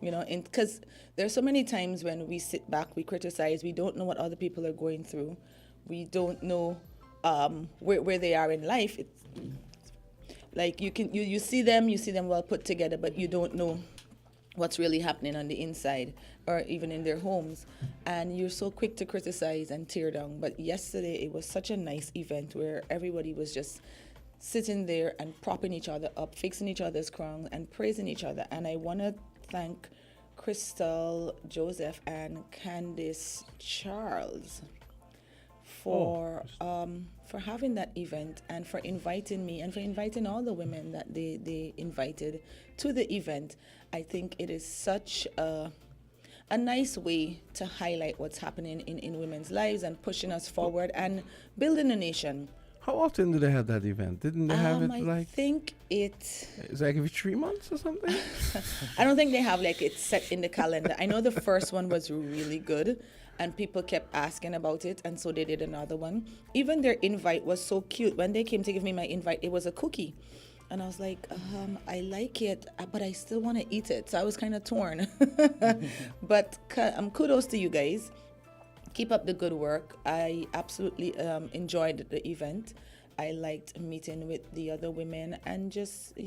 You know, because there's so many times when we sit back, we criticize, we don't know what other people are going through, we don't know where they are in life. It's like you see them well put together, but you don't know what's really happening on the inside or even in their homes, and you're so quick to criticize and tear down. But yesterday it was such a nice event where everybody was just sitting there and propping each other up, fixing each other's crown and praising each other. And I want to thank Crystal, Joseph, and Candice Charles for having that event and for inviting me and for inviting all the women that they invited to the event. I think it is such a nice way to highlight what's happening in women's lives and pushing us forward and building a nation. How often do they have that event? Didn't they have it I think it's like every 3 months or something? I don't think they have like it set in the calendar. I know the first one was really good and people kept asking about it, and so they did another one. Even their invite was so cute. When they came to give me my invite, it was a cookie. And I was like, I like it, but I still want to eat it. So I was kind of torn. But kudos to you guys. Keep up the good work. I absolutely enjoyed the event. I liked meeting with the other women and just,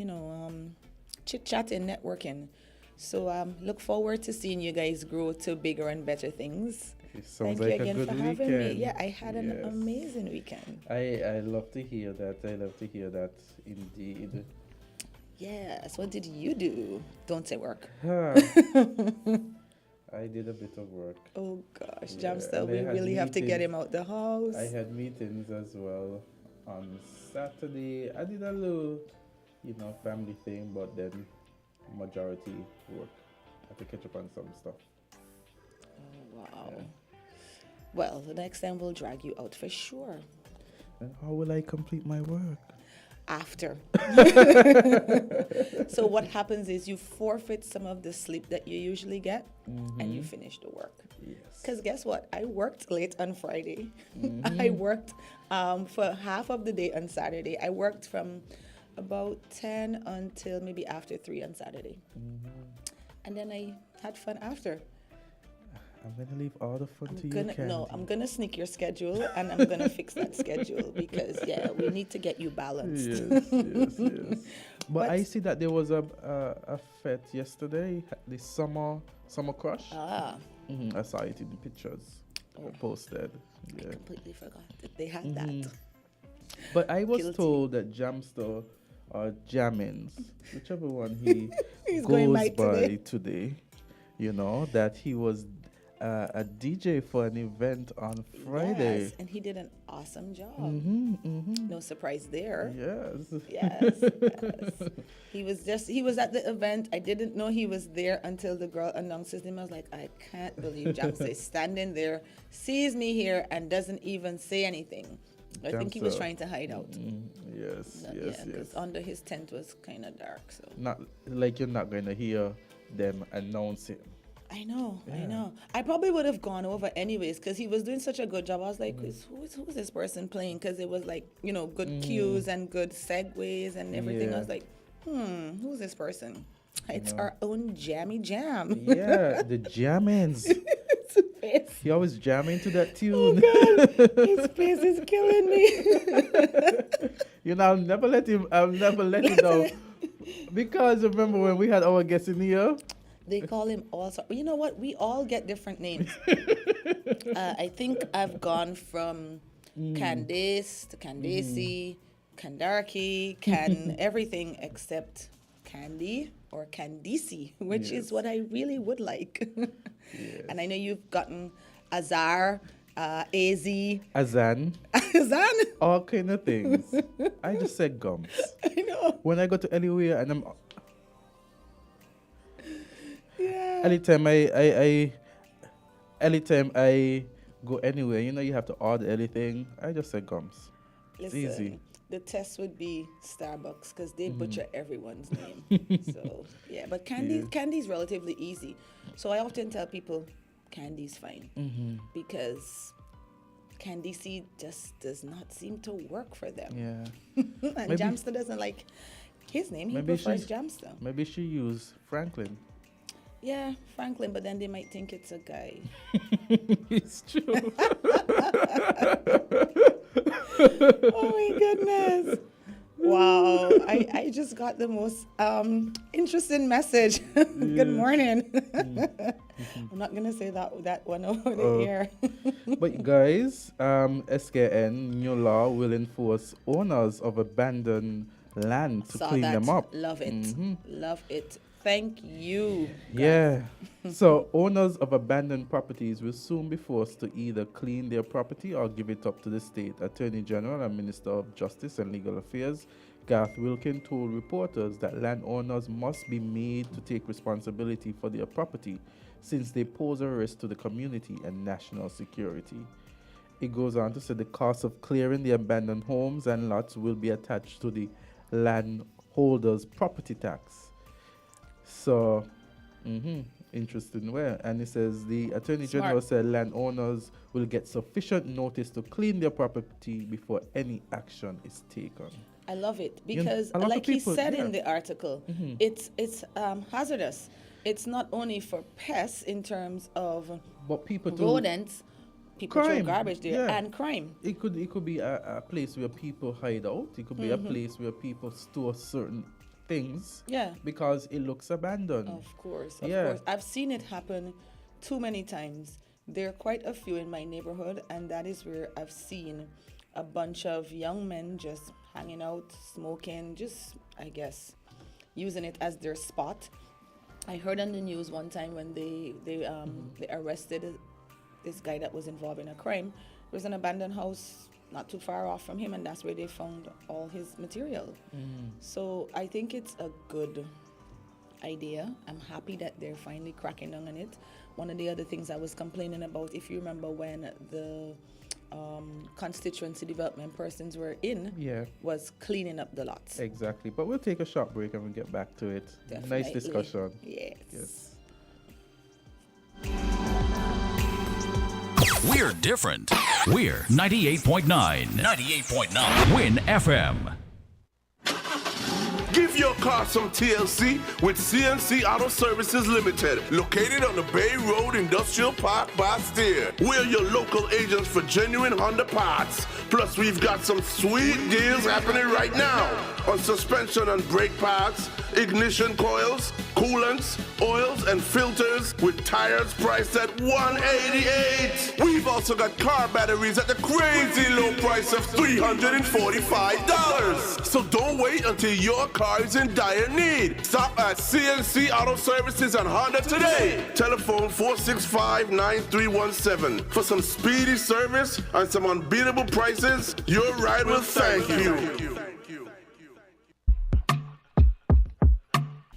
chit-chatting, networking. So look forward to seeing you guys grow to bigger and better things. It sounds Thank like you a again good for having weekend. me. Yeah, I had an amazing weekend. I love to hear that. I love to hear that indeed. Yes. What did you do? Don't say work. I did a bit of work. Oh gosh, Yeah, Jamster, and I we had really have to get meetings. him out the house. I had meetings as well on Saturday. I did a little, family thing, but then majority work. I had to catch up on some stuff. Oh, wow. Yeah. Well, the next time we'll drag you out for sure. And how will I complete my work? After. So what happens is you forfeit some of the sleep that you usually get and you finish the work. Yes. Because guess what? I worked late on Friday. I worked for half of the day on Saturday. I worked from about 10 until maybe after 3 on Saturday. And then I had fun after. I'm going to leave all the fun to you, Candy. No, I'm going to sneak your schedule and I'm going to fix that schedule because, we need to get you balanced. Yes. But I see that there was a fete yesterday, the summer crush. I saw it in the pictures posted. I completely forgot that they had that. But I was Guilty. told that Jamster or Jammins, whichever one he He's going goes by by today, that he was a DJ for an event on Friday. Yes, and he did an awesome job. Mm-hmm. No surprise there. Yes. Yes. He was at the event. I didn't know he was there until the girl announced his name. I was like, I can't believe Jamsa is standing there, sees me here, and doesn't even say anything. I think he was Jamsa. trying to hide out. Yes. Because under his tent was kind of dark. So Not like you're not going to hear them announce it. I know. I probably would have gone over anyways because he was doing such a good job. I was like, who's this person playing? Because it was like, good cues and good segues and everything. I was like, who's this person? It's our own Jammy Jam. Yeah, the Jammins. He always jamming to that tune. Oh God, his face is killing me. I'll never let him down. Because remember when we had our guests in here? They call him also. You know what? We all get different names. I think I've gone from Candice to Candisie, Candarki, everything except Candy or Candisie, which is what I really would like. Yes. And I know you've gotten Azard, AZ. Azan. Azan? All kind of things. I just said Gumbs. I know. When I go to anywhere and I'm... Yeah. Anytime I go anywhere, you have to order anything. I just say Gumbs. It's Listen, easy. the test would be Starbucks because they butcher everyone's name. So yeah, but Candy's relatively easy. So I often tell people Candy's fine because Candisie just does not seem to work for them. Yeah. And Maybe- Jamster doesn't like his name. He Maybe prefers she's- Jamster. Maybe she used Franklin. Yeah, Franklin, but then they might think it's a guy. It's true. Oh my goodness. Wow. I just got the most interesting message. Good morning. I'm not going to say that one over the air. But guys, SKN, new law will enforce owners of abandoned land to clean them up. Love it. Love it. Thank you. Yeah. So owners of abandoned properties will soon be forced to either clean their property or give it up to the state. Attorney General and Minister of Justice and Legal Affairs Garth Wilkin told reporters that landowners must be made to take responsibility for their property since they pose a risk to the community and national security. It goes on to say the cost of clearing the abandoned homes and lots will be attached to the landholder's property tax. So, interesting way. And it says the Attorney General said landowners will get sufficient notice to clean their property before any action is taken. I love it because, like he said in the article, it's hazardous. It's not only for pests in terms of rodents, people throw garbage there, and crime. It could be a place where people hide out. It could be a place where people store certain things. Yeah. Because it looks abandoned. Of course. Of course. I've seen it happen too many times. There are quite a few in my neighborhood, and that is where I've seen a bunch of young men just hanging out, smoking, just, I guess, using it as their spot. I heard on the news one time when they arrested this guy that was involved in a crime. There was an abandoned house not too far off from him, and that's where they found all his material. So I think it's a good idea. I'm happy that they're finally cracking down on it. One of the other things I was complaining about, if you remember when the constituency development persons were in, was cleaning up the lots. Exactly. But we'll take a short break and we'll get back to it. Definitely. Nice discussion. Yes. We're different. We're 98.9. 98.9. Win FM. Give your car some TLC with CNC Auto Services Limited, located on the Bay Road Industrial Park, Bastille. We're your local agents for genuine Honda parts. Plus, we've got some sweet deals happening right now on suspension and brake parts, ignition coils, coolants, oils, and filters with tires priced at $188. We've also got car batteries at the crazy low price of $345. So don't wait until your car is in dire need. Stop at CNC Auto Services and Honda today. Telephone 465-9317. For some speedy service and some unbeatable prices, your ride will thank you.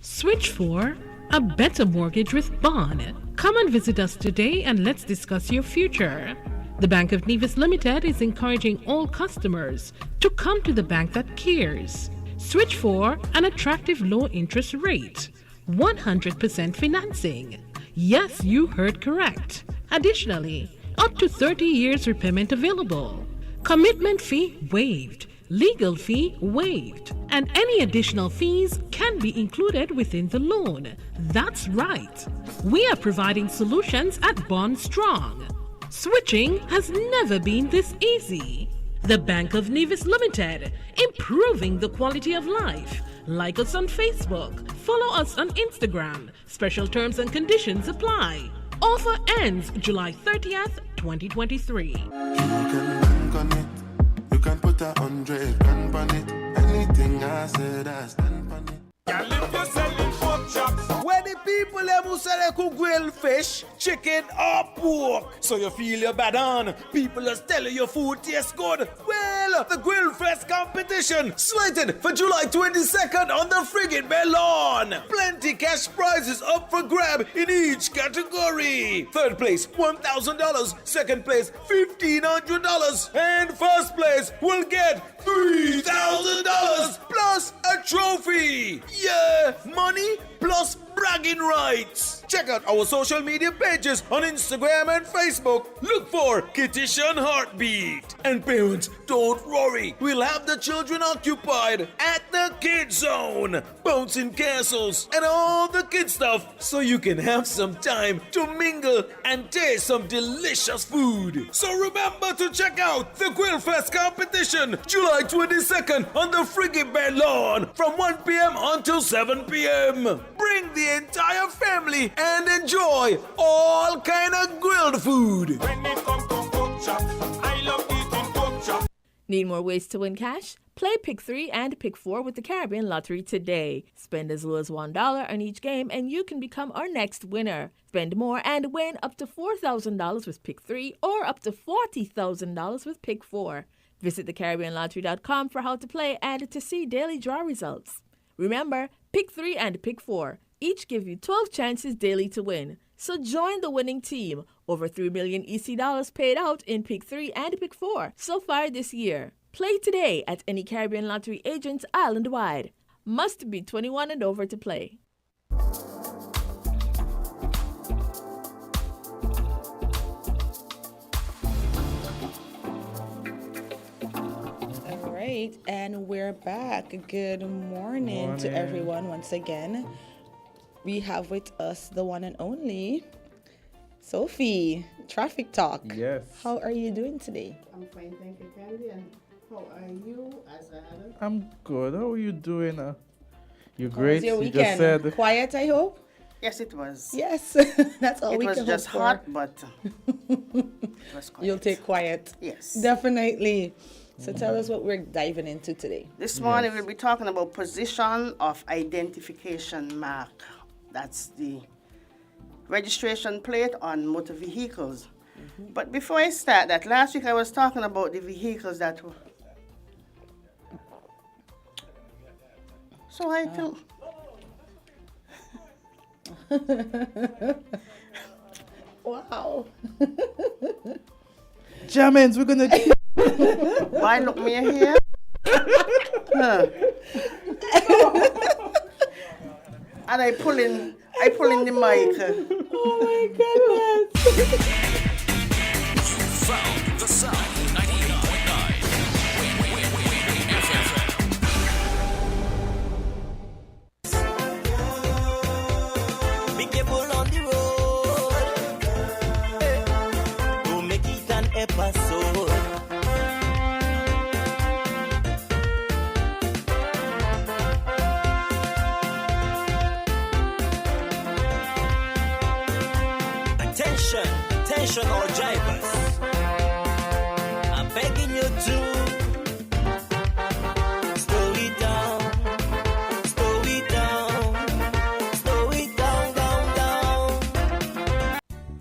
Switch for a better mortgage with Bond. Come and visit us today and let's discuss your future. The Bank of Nevis Limited is encouraging all customers to come to the bank that cares. Switch for an attractive low interest rate, 100% financing. Yes, you heard correct. Additionally, up to 30 years repayment available. Commitment fee waived. Legal fee waived, and any additional fees can be included within the loan. That's right. We are providing solutions at Bond Strong. Switching has never been this easy. The Bank of Nevis Limited, improving the quality of life. Like us on Facebook. Follow us on Instagram. Special terms and conditions apply. Offer ends July 30th, 2023. You can put 100 grand on it. Anything I said, I stand on it. Where the people them who say they cook grilled fish, chicken or pork. So you feel your bad on. People are telling your food tastes good. Well, the Grill Fest competition slated for July 22nd on the Frigate Bay lawn. Plenty cash prizes up for grab in each category. Third place, $1,000. Second place, $1,500. And first place will get $3,000 plus a trophy. Yeah, money plus bragging rights. Check out our social media pages on Instagram and Facebook. Look for Kittition Heartbeat. And parents, don't worry. We'll have the children occupied at the Kids Zone, bouncing castles, and all the kid stuff so you can have some time to mingle and taste some delicious food. So remember to check out the Grill Fest competition July 22nd on the Frigate Bed lawn from 1 p.m. until 7 p.m. Bring the entire family and enjoy all kind of grilled food. When it comes to pork chop, I love eating pork chop. Need more ways to win cash? Play Pick 3 and Pick 4 with the Caribbean Lottery today. Spend as low as $1 on each game and you can become our next winner. Spend more and win up to $4,000 with Pick 3 or up to $40,000 with Pick 4. Visit thecaribbeanlottery.com for how to play and to see daily draw results. Remember, Pick 3 and Pick 4 each give you 12 chances daily to win. So join the winning team. Over $3 million EC dollars paid out in Pick 3 and Pick 4 so far this year. Play today at any Caribbean Lottery agent island-wide. Must be 21 and over to play. All right, and we're back. Good morning to everyone once again. We have with us the one and only Sophie, Traffic Talk. Yes. How are you doing today? I'm fine, thank you, Candy. And how are you, Azard? I'm good. How are you doing? You How great? was your You weekend? just said Quiet, I hope? Yes, it was. Yes, that's all we can It was just hope for. hot, but it was quiet. You'll take quiet. Yes. Definitely. So tell us what we're diving into today. This morning we'll be talking about position of identification mark. That's the registration plate on motor vehicles. But before I start that, last week I was talking about the vehicles that were... So I tell... Wow. Jamins, we're gonna. Why look me here? Huh. And I pull in the mic. Oh my goodness. Found the sound 98.9. Win FM. Be careful on the road. Don't make it an episode. Attention all drivers. I'm begging you to slow it down, slow it down, slow it down.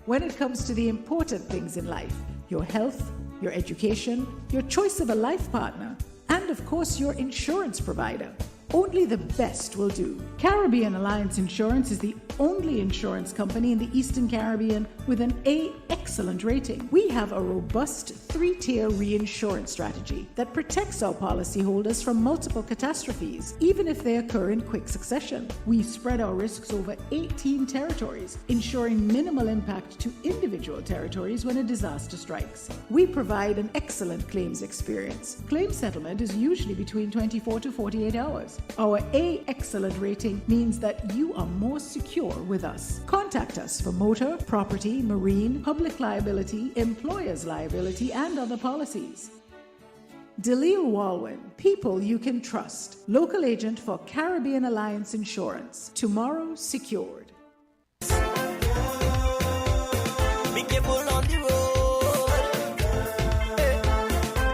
When it comes to the important things in life, your health, your education, your choice of a life partner, and of course your insurance provider, only the best will do. Caribbean Alliance Insurance is the only insurance company in the Eastern Caribbean with an A excellent rating. We have a robust 3-tier reinsurance strategy that protects our policyholders from multiple catastrophes, even if they occur in quick succession. We spread our risks over 18 territories, ensuring minimal impact to individual territories when a disaster strikes. We provide an excellent claims experience. Claim settlement is usually between 24 to 48 hours. Our A excellent rating means that you are more secure with us. Contact us for motor, property, marine, public liability, employer's liability, and other policies. Delisle Walwyn, people you can trust. Local agent for Caribbean Alliance Insurance. Tomorrow secured. Be careful on the road.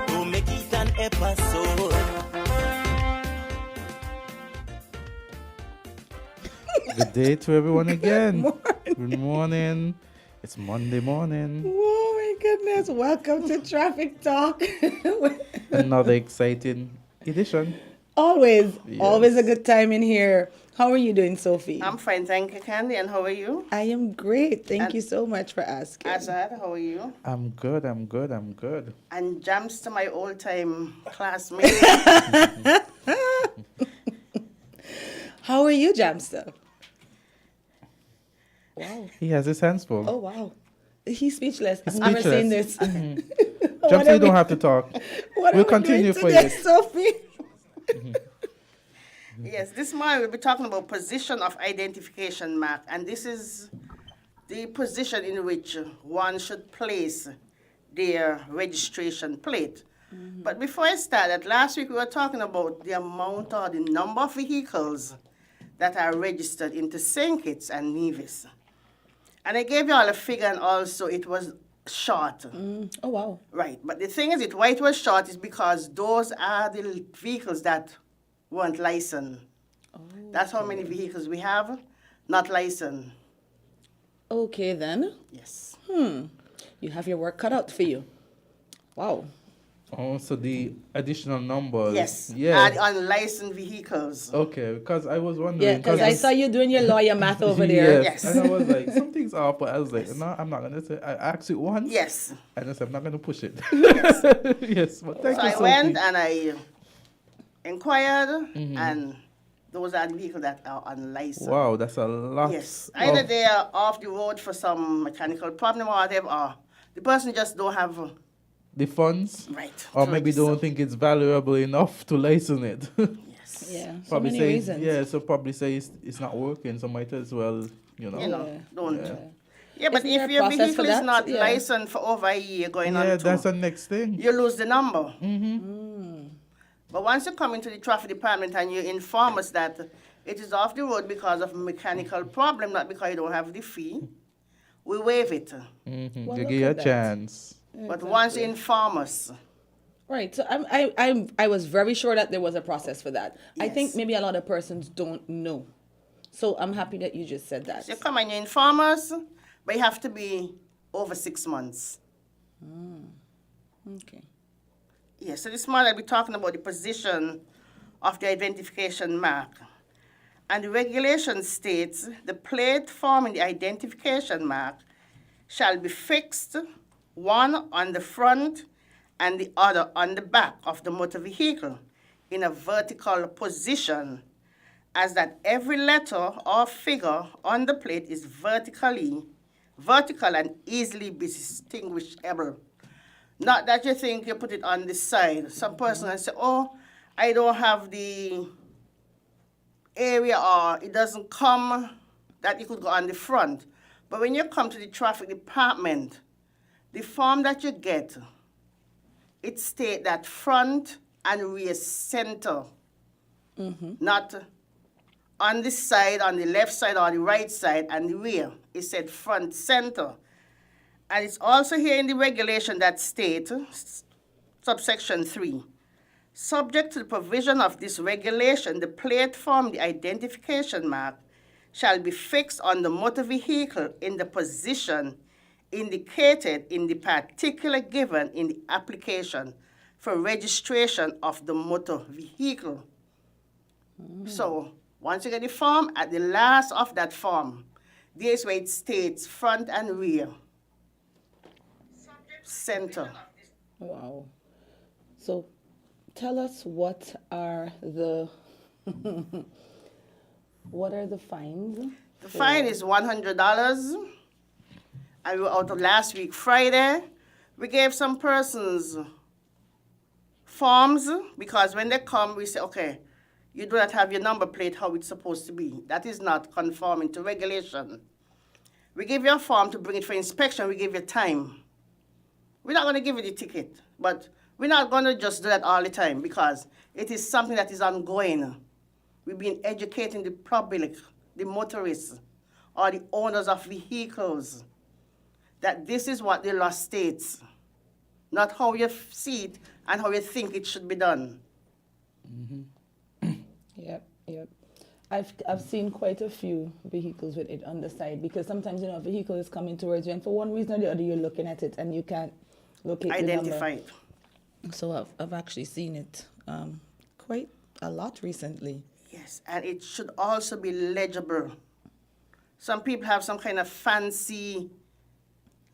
Don't make it an episode. Good day to everyone again. Good morning. It's Monday morning. Oh my goodness. Welcome to Traffic Talk. Another exciting edition. Always Yes. a good time in here. How are you doing, Sophie? I'm fine, thank you, Candy. And how are you? I am great. Thank you so much for asking. Azard, how are you? I'm good. And Jams to my old-time classmate. How are you, Jamster? Wow. He has his hands full. Oh, wow. He's speechless. He's I've never seen speechless. this. Jump, so you don't have to talk. We'll continue for you. Sophie? Yes, this morning we'll be talking about position of identification mark, and this is the position in which one should place their registration plate. But before I start that, last week we were talking about the amount or the number of vehicles that are registered into St. Kitts and Nevis. And I gave you all a figure, and also it was short. Oh, wow. Right, but the thing is, why it was short is because those are the vehicles that weren't licensed. That's how many vehicles we have, not licensed. Okay, then. Yes. You have your work cut out for you. Wow. Oh, so the additional numbers. Yes. Yeah. Add unlicensed vehicles. Okay, because I was wondering. Yeah, because I saw you doing your lawyer math over there. Yes. And I was like, something's off, but I was like, no, I'm not going to say. I asked it once. Yes. And I said, I'm not going to push it. Yes, but thank So you, I Sophie. went and I inquired, and those are the vehicles that are unlicensed. Wow, that's a lot. Yes. Either they are off the road for some mechanical problem or whatever, or the person just don't have the funds. Right. Or maybe don't think it's valuable enough to license it. Yes. Yeah, so Probably many say, reasons. yeah, so probably say it's not working, so might as well, You know, don't. Yeah. Yeah, but Isn't there if a your process vehicle for is that? not Yeah. licensed for over a year going on Yeah, to, that's the next thing. you lose the number. But once you come into the traffic department and you inform us that it is off the road because of a mechanical problem, not because you don't have the fee, we waive it. Well, You look give you a at that. chance. But once you inform us, Right. So I was very sure that there was a process for that. I think Yes. maybe a lot of persons don't know. So I'm happy that you just said that. so you come and you inform us, but you have to be over 6 months. Okay. Yes, so this morning I'll be talking about the position of the identification mark. And the regulation states the plate forming the identification mark shall be fixed, one on the front and the other on the back of the motor vehicle in a vertical position, as that every letter or figure on the plate is vertical and easily distinguishable. Not that you think you put it on the side. Some person will say, oh, I don't have the area, or it doesn't come that you could go on the front. But when you come to the traffic department, the form that you get, it states that front and rear center, not on the side, on the left side or the right side and the rear. It said front center. And it's also here in the regulation that state, subsection 3, subject to the provision of this regulation, the plate forming the identification mark shall be fixed on the motor vehicle in the position indicated in the particular given in the application for registration of the motor vehicle. So once you get the form, at the last of that form, there's where it states front and rear. Center. Wow. So tell us what are the fines? The fine is $100. And we were out of last week, Friday. We gave some persons forms because when they come, we say, okay, you do not have your number plate how it's supposed to be. That is not conforming to regulation. We give you a form to bring it for inspection. We give you time. We're not going to give you the ticket, but we're not going to just do that all the time because it is something that is ongoing. We've been educating the public, the motorists, or the owners of vehicles, that this is what the law states, not how you see it and how you think it should be done. Yep. I've seen quite a few vehicles with it on the side because sometimes a vehicle is coming towards you and for one reason or the other you're looking at it and you can't locate Identify the number. So I've actually seen it quite a lot recently. Yes, and it should also be legible. Some people have some kind of fancy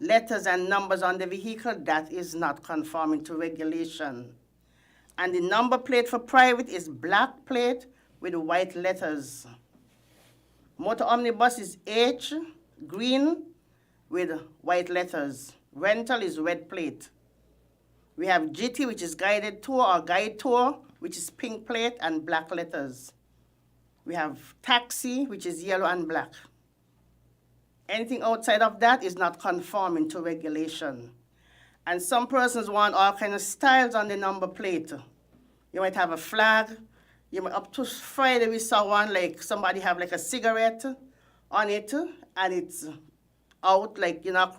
letters and numbers on the vehicle. That is not conforming to regulation. And the number plate for private is black plate with white letters. Motor omnibus is H, green with white letters. Rental is red plate. We have GT, which is guided tour or guide tour, which is pink plate and black letters. We have taxi, which is yellow and black. Anything outside of that is not conforming to regulation. And some persons want all kinds of styles on the number plate. You might have a flag. You might, up to Friday, we saw one, like somebody have like a cigarette on it, and it's out, like, you know,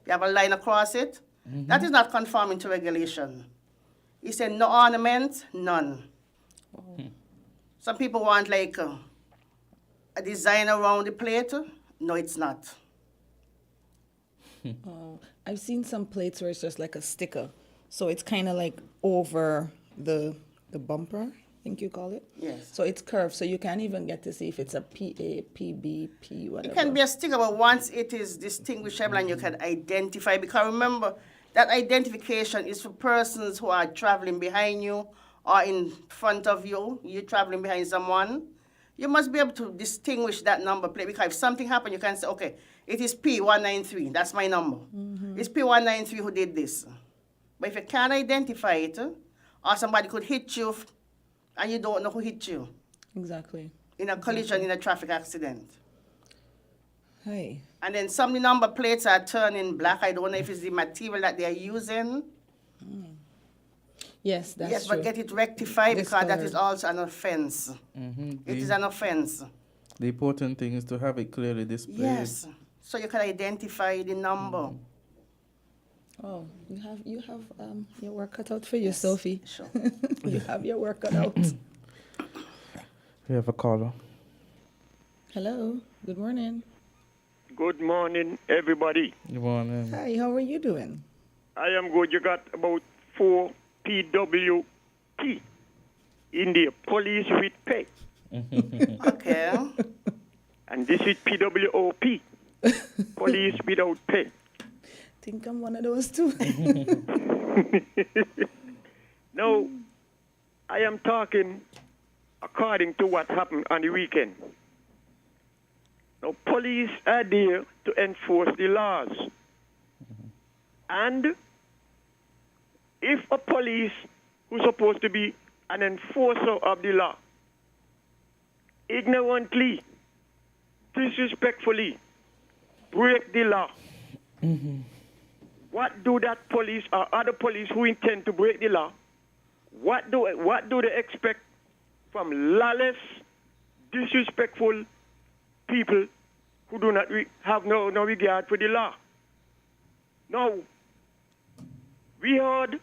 you have a line across it. Mm-hmm. That is not conforming to regulation. He said no ornament, none. Oh. Some people want like a design around the plate. No, it's not. Oh, I've seen some plates where it's just like a sticker. So it's kind of like over the bumper, I think you call it. Yes. So it's curved, so you can't even get to see if it's a PA, PB, P, whatever. It can be a sticker, but once it is distinguishable and you can identify, because remember, that identification is for persons who are traveling behind you or in front of you. You're traveling behind someone. You must be able to distinguish that number plate, because if something happened, you can say, okay, it is P193. That's my number. Mm-hmm. It's P193 who did this. But if you can't identify it, or somebody could hit you and you don't know who hit you. Exactly. In a collision, in a traffic accident. Hey. And then some of the number plates are turning black. I don't know if it's the material that they're using. Mm. Yes, that's yes, true. but get it rectified, because that is also an offense. Mm-hmm. It is an offense. The important thing is to have it clearly displayed. Yes, so you can identify the number. Mm-hmm. Oh, you have your work cut out for you, Sophie. Sure. You have your work cut out. We have a caller. Hello. Good morning. Good morning, everybody. Good morning. Hi, how are you doing? I am good. You got about 4 PWP in the police with pay. Okay. And this is PWOP, police without pay. Think I'm one of those too. Now, I am talking according to what happened on the weekend. Now, police are there to enforce the laws. And if a police who's supposed to be an enforcer of the law ignorantly, disrespectfully break the law, what do that police or other police who intend to break the law, what do they expect from lawless, disrespectful people who do not have no regard for the law? Now, we heard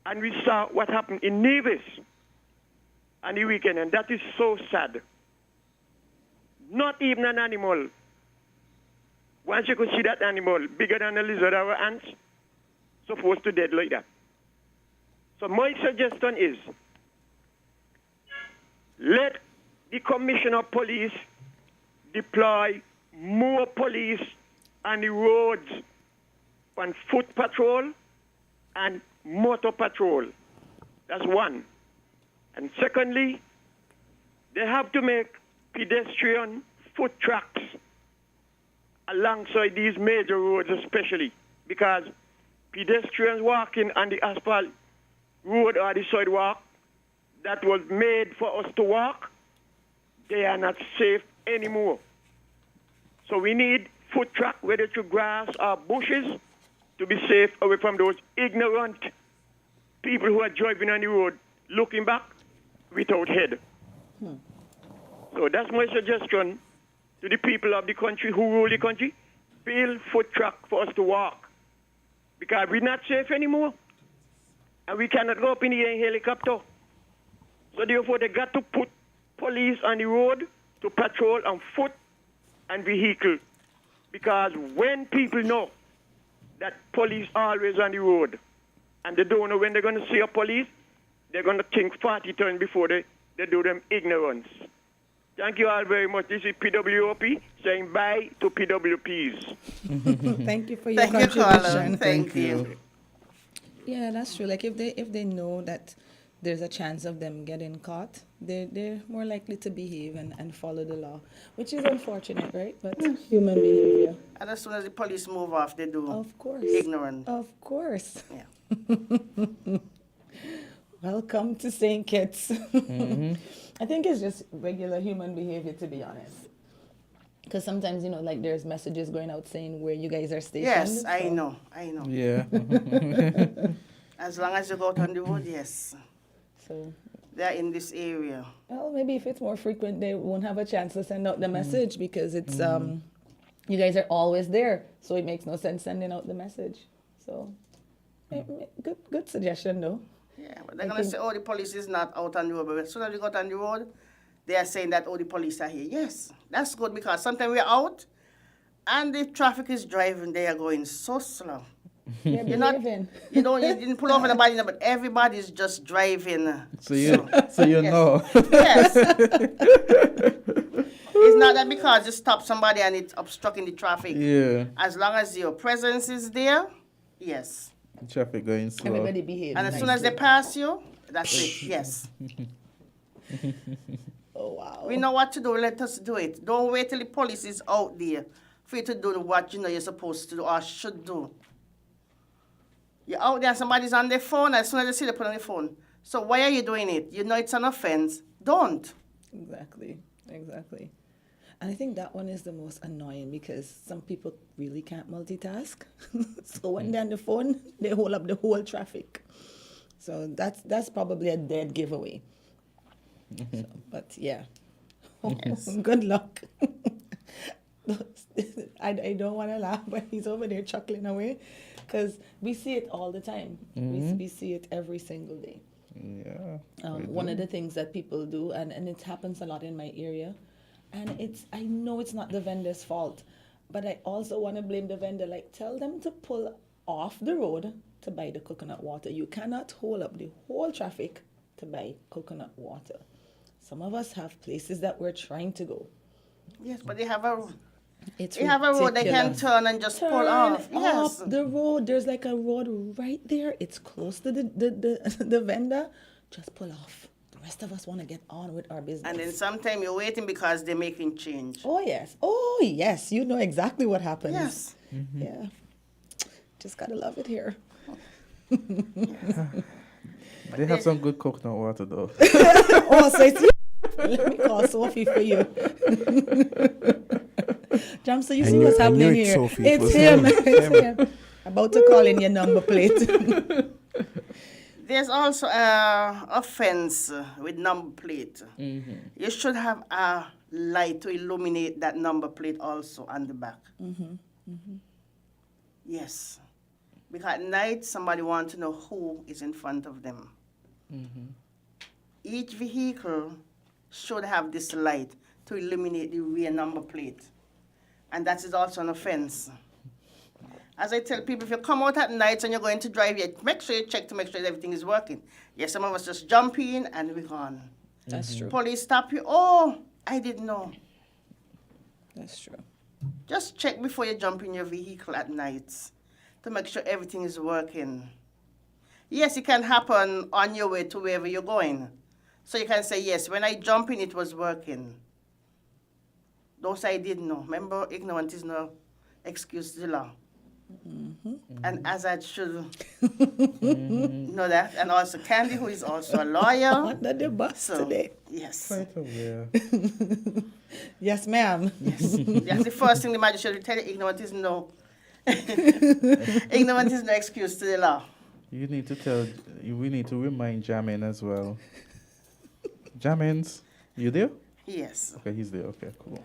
and we saw what happened in Nevis on the weekend, and that is so sad. Not even an animal. Once you could see that animal, bigger than a lizard or ants, supposed to dead like that. So my suggestion is, let the Commissioner of Police deploy more police on the roads, on foot patrol and motor patrol. That's one. And secondly, they have to make pedestrian foot tracks alongside these major roads especially, because pedestrians walking on the asphalt road or the sidewalk that was made for us to walk, they are not safe anymore. So we need foot track, whether through grass or bushes, to be safe away from those ignorant people who are driving on the road, looking back without head. So that's my suggestion to the people of the country who rule the country. Build foot track for us to walk, because we're not safe anymore. And we cannot go up in the air in helicopter. So therefore, they got to put police on the road to patrol on foot and vehicle. Because when people know that police are always on the road, and they don't know when they're going to see a police, they're going to think 40 times before they do them ignorance. Thank you all very much. This is PWOP saying bye to PWPs. Thank you for your contribution. Thank you. Yeah, that's true. Like if they know that there's a chance of them getting caught, they're more likely to behave and follow the law, which is unfortunate, right? But human behavior. And as soon as the police move off, they do. Of course. Ignorant. Of course. Yeah. Welcome to St. Kitts. I think it's just regular human behavior, to be honest. Because sometimes, like there's messages going out saying where you guys are stationed. Yes, so. I know. Yeah. As long as you go out on the road, yes. So they're in this area. Well, maybe if it's more frequent, they won't have a chance to send out the message because it's you guys are always there, so it makes no sense sending out the message. So good suggestion, though. Yeah, but they're going to say, the police is not out on the road. But as soon as we got on the road, they are saying that, the police are here. Yes, that's good because sometimes we're out and the traffic is driving. They are going so slow. They're behaving. You didn't pull over nobody, but everybody's just driving. So you know. Yes. It's not that because you stop somebody and it's obstructing the traffic. Yeah. As long as your presence is there, yes. Traffic going slow. Everybody behaves. And as soon as they pass you, that's it. Yes. Oh, wow. We know what to do. Let us do it. Don't wait till the police is out there for you to do what you know you're supposed to do or should do. You're out there and somebody's on their phone. As soon as they see they put on their phone. So why are you doing it? You know it's an offense. Don't. Exactly. And I think that one is the most annoying because some people really can't multitask. So when they're on the phone, they hold up the whole traffic. So that's probably a dead giveaway. So, but yeah, Yes. Good luck. I don't want to laugh, but he's over there chuckling away because we see it all the time. We see it every single day. Yeah. One of the things that people do, and it happens a lot in my area, and I know it's not the vendor's fault, but I also want to blame the vendor. Like, tell them to pull off the road to buy the coconut water. You cannot hold up the whole traffic to buy coconut water. Some of us have places that we're trying to go. Yes, but they have a road. It's they have a road they can turn and just pull off. Yes. Off the road. There's like a road right there. It's close to the vendor. Just pull off. The rest of us want to get on with our business. And then sometimes you're waiting because they're making change. Oh, yes. You know exactly what happens. Yes. Yeah. Just got to love it here. They have some good coconut water, though. Oh, so it's you. Let me call Sophie for you. Jam, so you see what's happening here. Sophie. It's him. It's him. About to call in your number plate. There's also a offense with number plate. You should have a light to illuminate that number plate also on the back. Yes. Because at night, somebody wants to know who is in front of them. Each vehicle should have this light to illuminate the rear number plate. And that is also an offense. As I tell people, if you come out at night and you're going to drive, make sure you check to make sure that everything is working. Yes, some of us just jump in and we're gone. That's true. Police stop you. Oh, I didn't know. That's true. Just check before you jump in your vehicle at night to make sure everything is working. Yes, it can happen on your way to wherever you're going. So you can say, yes, when I jump in, it was working. Those I didn't know. Remember, ignorance is no excuse to the law. And Azard should know that. And also Candy, who is also a lawyer. Under the bus today. Yes. Quite aware. Yes, ma'am. Yes. That's the first thing the magistrate will tell you. Ignorance is no excuse to the law. We need to remind Jamin as well. Jamins, you there? Yes. Okay, he's there. Okay, cool.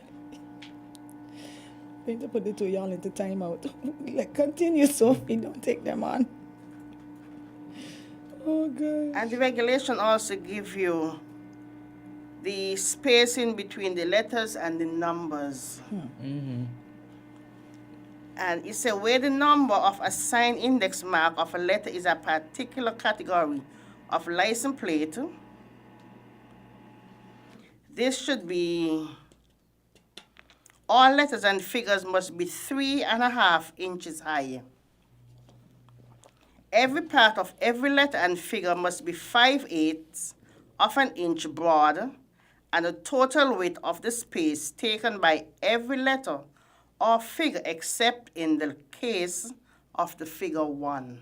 I need to put the two y'all into timeout. Like, continue, Sophie. Don't take them on. Oh, God. And the regulation also give you the spacing between the letters and the numbers. And it says where the number of a signed index mark of a letter is a particular category of license plate, this should be, all letters and figures must be 3.5 inches high. Every part of every letter and figure must be 5/8 of an inch broad, and the total width of the space taken by every letter or figure except in the case of the figure 1.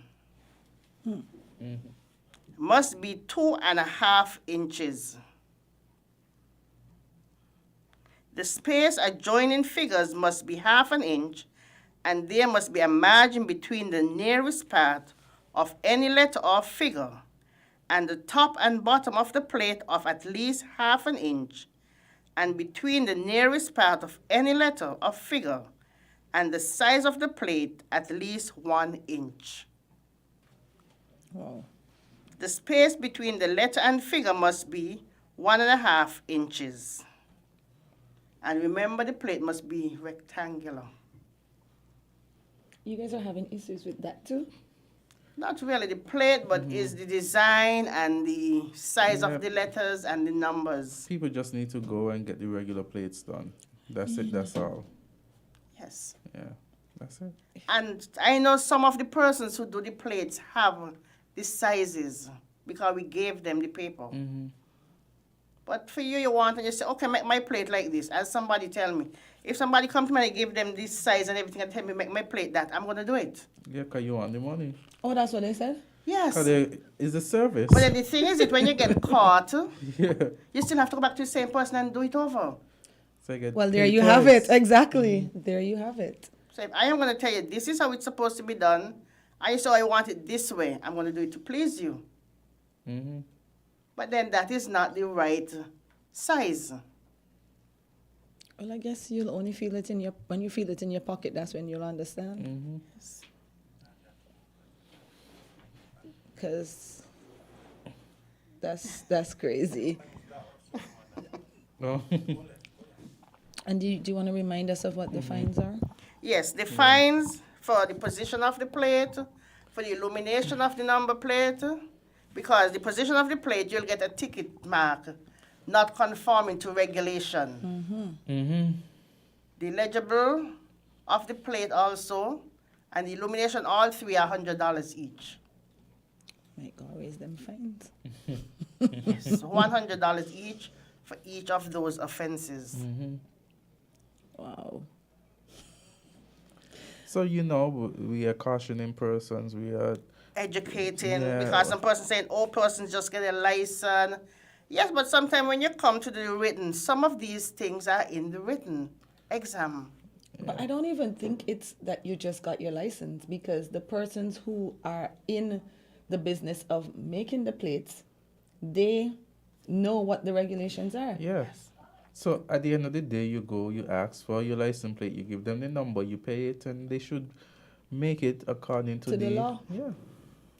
Must be 2.5 inches. The space adjoining figures must be 1/2 inch, and there must be a margin between the nearest part of any letter or figure and the top and bottom of the plate of at least 1/2 inch, and between the nearest part of any letter or figure and the size of the plate at least 1 inch. Wow. The space between the letter and figure must be 1.5 inches. And remember, the plate must be rectangular. You guys are having issues with that too? Not really the plate, but is the design and the size of the letters and the numbers. People just need to go and get the regular plates done. That's it, that's all. Yes. Yeah, that's it. And I know some of the persons who do the plates have the sizes because we gave them the paper. But for you, you want and you say, okay, make my plate like this. As somebody tell me, if somebody come to me and I give them this size and everything and tell me make my plate that, I'm going to do it. Yeah, because you want the money. Oh, that's what they said? Yes. Because it's a service. But then the thing is, when you get caught, Yeah. you still have to go back to the same person and do it over. So you get Well, there paid you twice. have it. Exactly. There you have it. So if I am going to tell you, this is how it's supposed to be done, and you say, I want it this way, I'm going to do it to please you. But then that is not the right size. Well, I guess you'll only feel it when you feel it in your pocket, that's when you'll understand. Yes. Because that's crazy. No. And do you want to remind us of what the fines are? Yes, the fines for the position of the plate, for the illumination of the number plate, because the position of the plate, you'll get a ticket mark not conforming to regulation. The legible of the plate also, and the illumination, all three are $100 each. Might go raise them fines. Yes, $100 each for each of those offenses. Wow. So, we are cautioning persons, we are Educating, Yeah. because some person saying, oh, persons just get a license. Yes, but sometimes when you come to the written, some of these things are in the written exam. But I don't even think it's that you just got your license, because the persons who are in the business of making the plates, they know what the regulations are. Yes. So at the end of the day, you go, you ask for your license plate, you give them the number, you pay it, and they should make it according to the law. Yeah.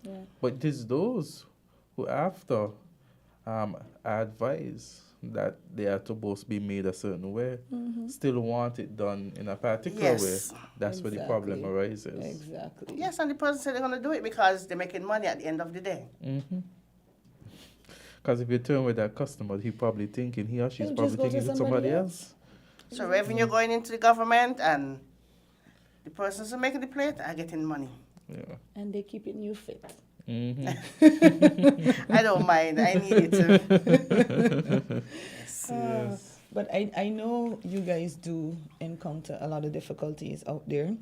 Yeah. But it is those who after advise that they are supposed to be made a certain way, still want it done in a particular Yes. way. That's where the problem arises. Exactly. Yes, and the person said they're going to do it because they're making money at the end of the day. Because if you turn with that customer, he probably thinking, he or she's He'll probably just go to thinking it's somebody somebody else. So revenue going into the government, and the persons who are making the plate are getting money. Yeah. And they keeping you fit. I don't mind. I need it. Yes. But I know you guys do encounter a lot of difficulties out there.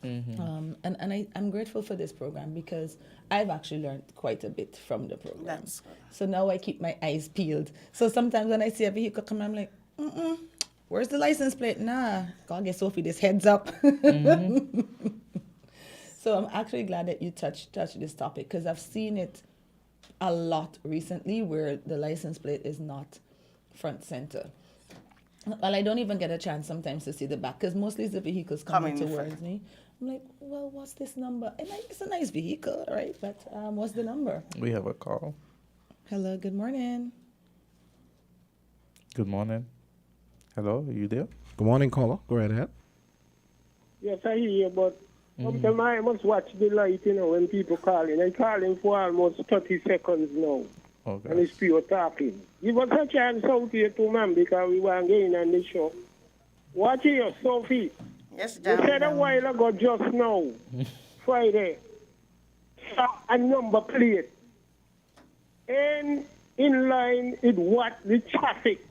And I'm grateful for this program, because I've actually learned quite a bit from the program. That's good. So now I keep my eyes peeled. So sometimes when I see a vehicle come, I'm like, where's the license plate? Nah, gotta get Sophie this heads up. So I'm actually glad that you touched this topic, because I've seen it a lot recently where the license plate is not front center. Well, I don't even get a chance sometimes to see the back, because mostly it's the vehicles coming towards me. I'm like, well, what's this number? And it's a nice vehicle, right? But what's the number? We have a call. Hello, good morning. Good morning. Hello, are you there? Good morning, caller. Go right ahead. Yes, I hear you, but sometimes I must watch the light, when people calling. I'm calling for almost 30 seconds now. Okay. And it's pure talking. Give us a chance out here too, man, because we want to get in on the show. Watch here, Sophie. Yes, You Jam. said a while ago just now, Friday, saw a number plate and in line with what the traffic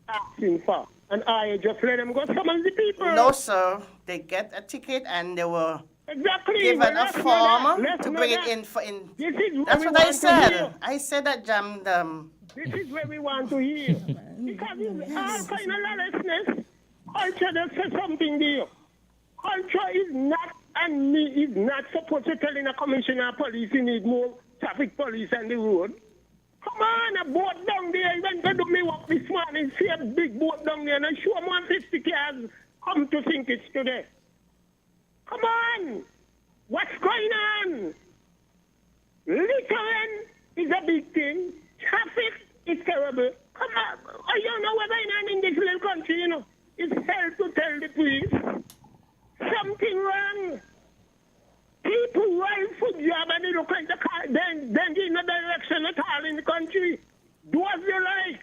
asking for. And I just let them go summon the people. No, sir. They get a ticket and they were Exactly. given a form to bring it in for in. That's what I said. I said that jammed them. This is where we want to hear. Because it's all kind of lawlessness. Culture does say something there. Culture is not, and me is not supposed to tell in a commissioner of police he need more traffic police on the road. Come on, a boat down there. I went to do me work this morning, see a big boat down there, and I show 150 cars come to think it's today. Come on! What's going on? Littering is a big thing. Traffic is terrible. Come on. I don't know what's going on in this little country, you know. It's hell to tell the police. Something wrong. People ride for job and they look like the car, then in no direction at all in the country. Do as you like.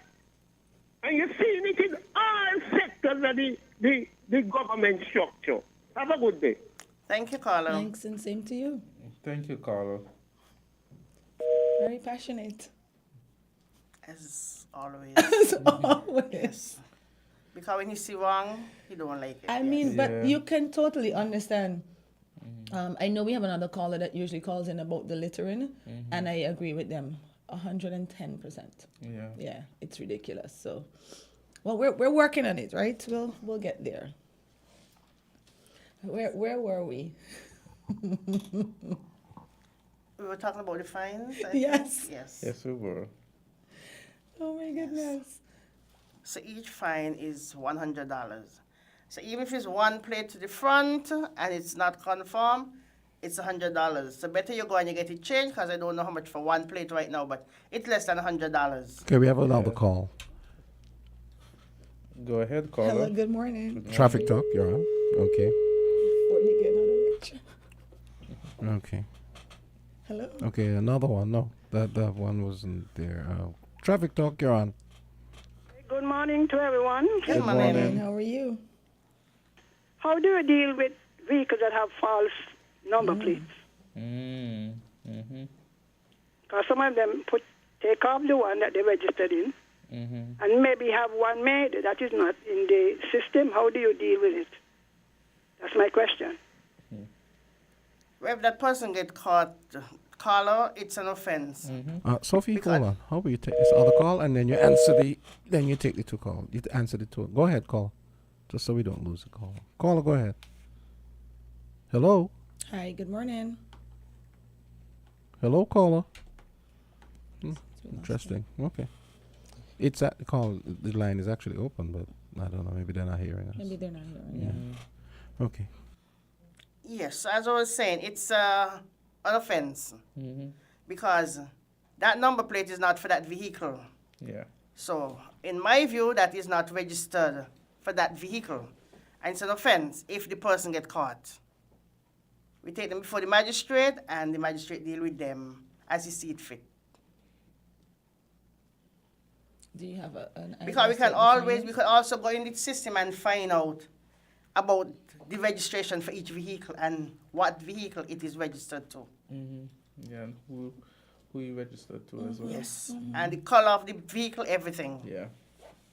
And you see it in all sectors of the government structure. Have a good day. Thank you, Carlo. Thanks, and same to you. Thank you, Carlo. Very passionate. As always. As always. Yes. Because when you see wrong, you don't like it. I mean, but you can totally understand. I know we have another caller that usually calls in about the littering, and I agree with them 110%. Yeah. Yeah, it's ridiculous. So, well, we're working on it, right? We'll get there. Where were we? We were talking about the fines. I Yes. think. Yes. Yes, we were. Oh my goodness. So each fine is $100. So even if it's one plate to the front and it's not conform, it's $100. So better you go and you get it changed, because I don't know how much for one plate right now, but it's less than $100. Okay, we have another call. Go ahead, caller. Hello, good morning. Traffic talk, you're on. Okay. Okay. Hello. Okay, another one. No, that one wasn't there. Traffic talk, you're on. Good morning to everyone. Good morning. How are you? How do you deal with vehicles that have false number plates? Because some of them take off the one that they registered in, and maybe have one made that is not in the system. How do you deal with it? That's my question. If that person get caught, caller, it's an offense. Sophie, call on. How will you take this other call and then you answer then you take the two call. You answer the two. Go ahead, call. Just so we don't lose the call. Caller, go ahead. Hello? Hi, good morning. Hello, caller. Interesting. Okay. It's at the call. The line is actually open, but I don't know. Maybe they're not hearing us. Maybe they're not hearing. Yeah. Okay. Yes, as I was saying, it's an offense because that number plate is not for that vehicle. Yeah. So, in my view, that is not registered for that vehicle. And it's an offense if the person get caught. We take them before the magistrate, and the magistrate deal with them as he see it fit. Do you have an idea? Because we can also go in the system and find out about the registration for each vehicle and what vehicle it is registered to. Yeah, and who you registered to as well. Yes, and the color of the vehicle, everything. Yeah.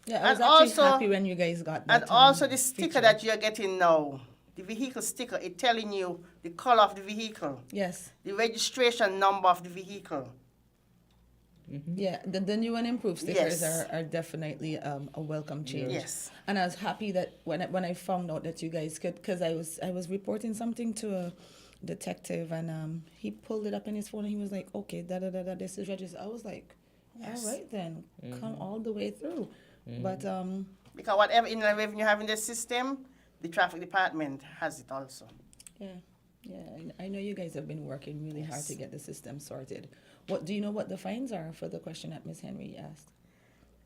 Yeah, I was actually happy when you guys got that. And also the sticker that you're getting now, the vehicle sticker, it's telling you the color of the vehicle. Yes. The registration number of the vehicle. Yeah, the new and improved stickers Yes. are definitely a welcome change. Yes. And I was happy that when I found out that you guys could, because I was reporting something to a detective, and he pulled it up in his phone and he was like, okay, this is registered. I was like, Yes. all right then, come all the way through. But because whatever inland revenue have in the system, the traffic department has it also. Yeah, I know you guys have been working really hard to get the system sorted. What do you know what the fines are for the question that Ms. Henry asked?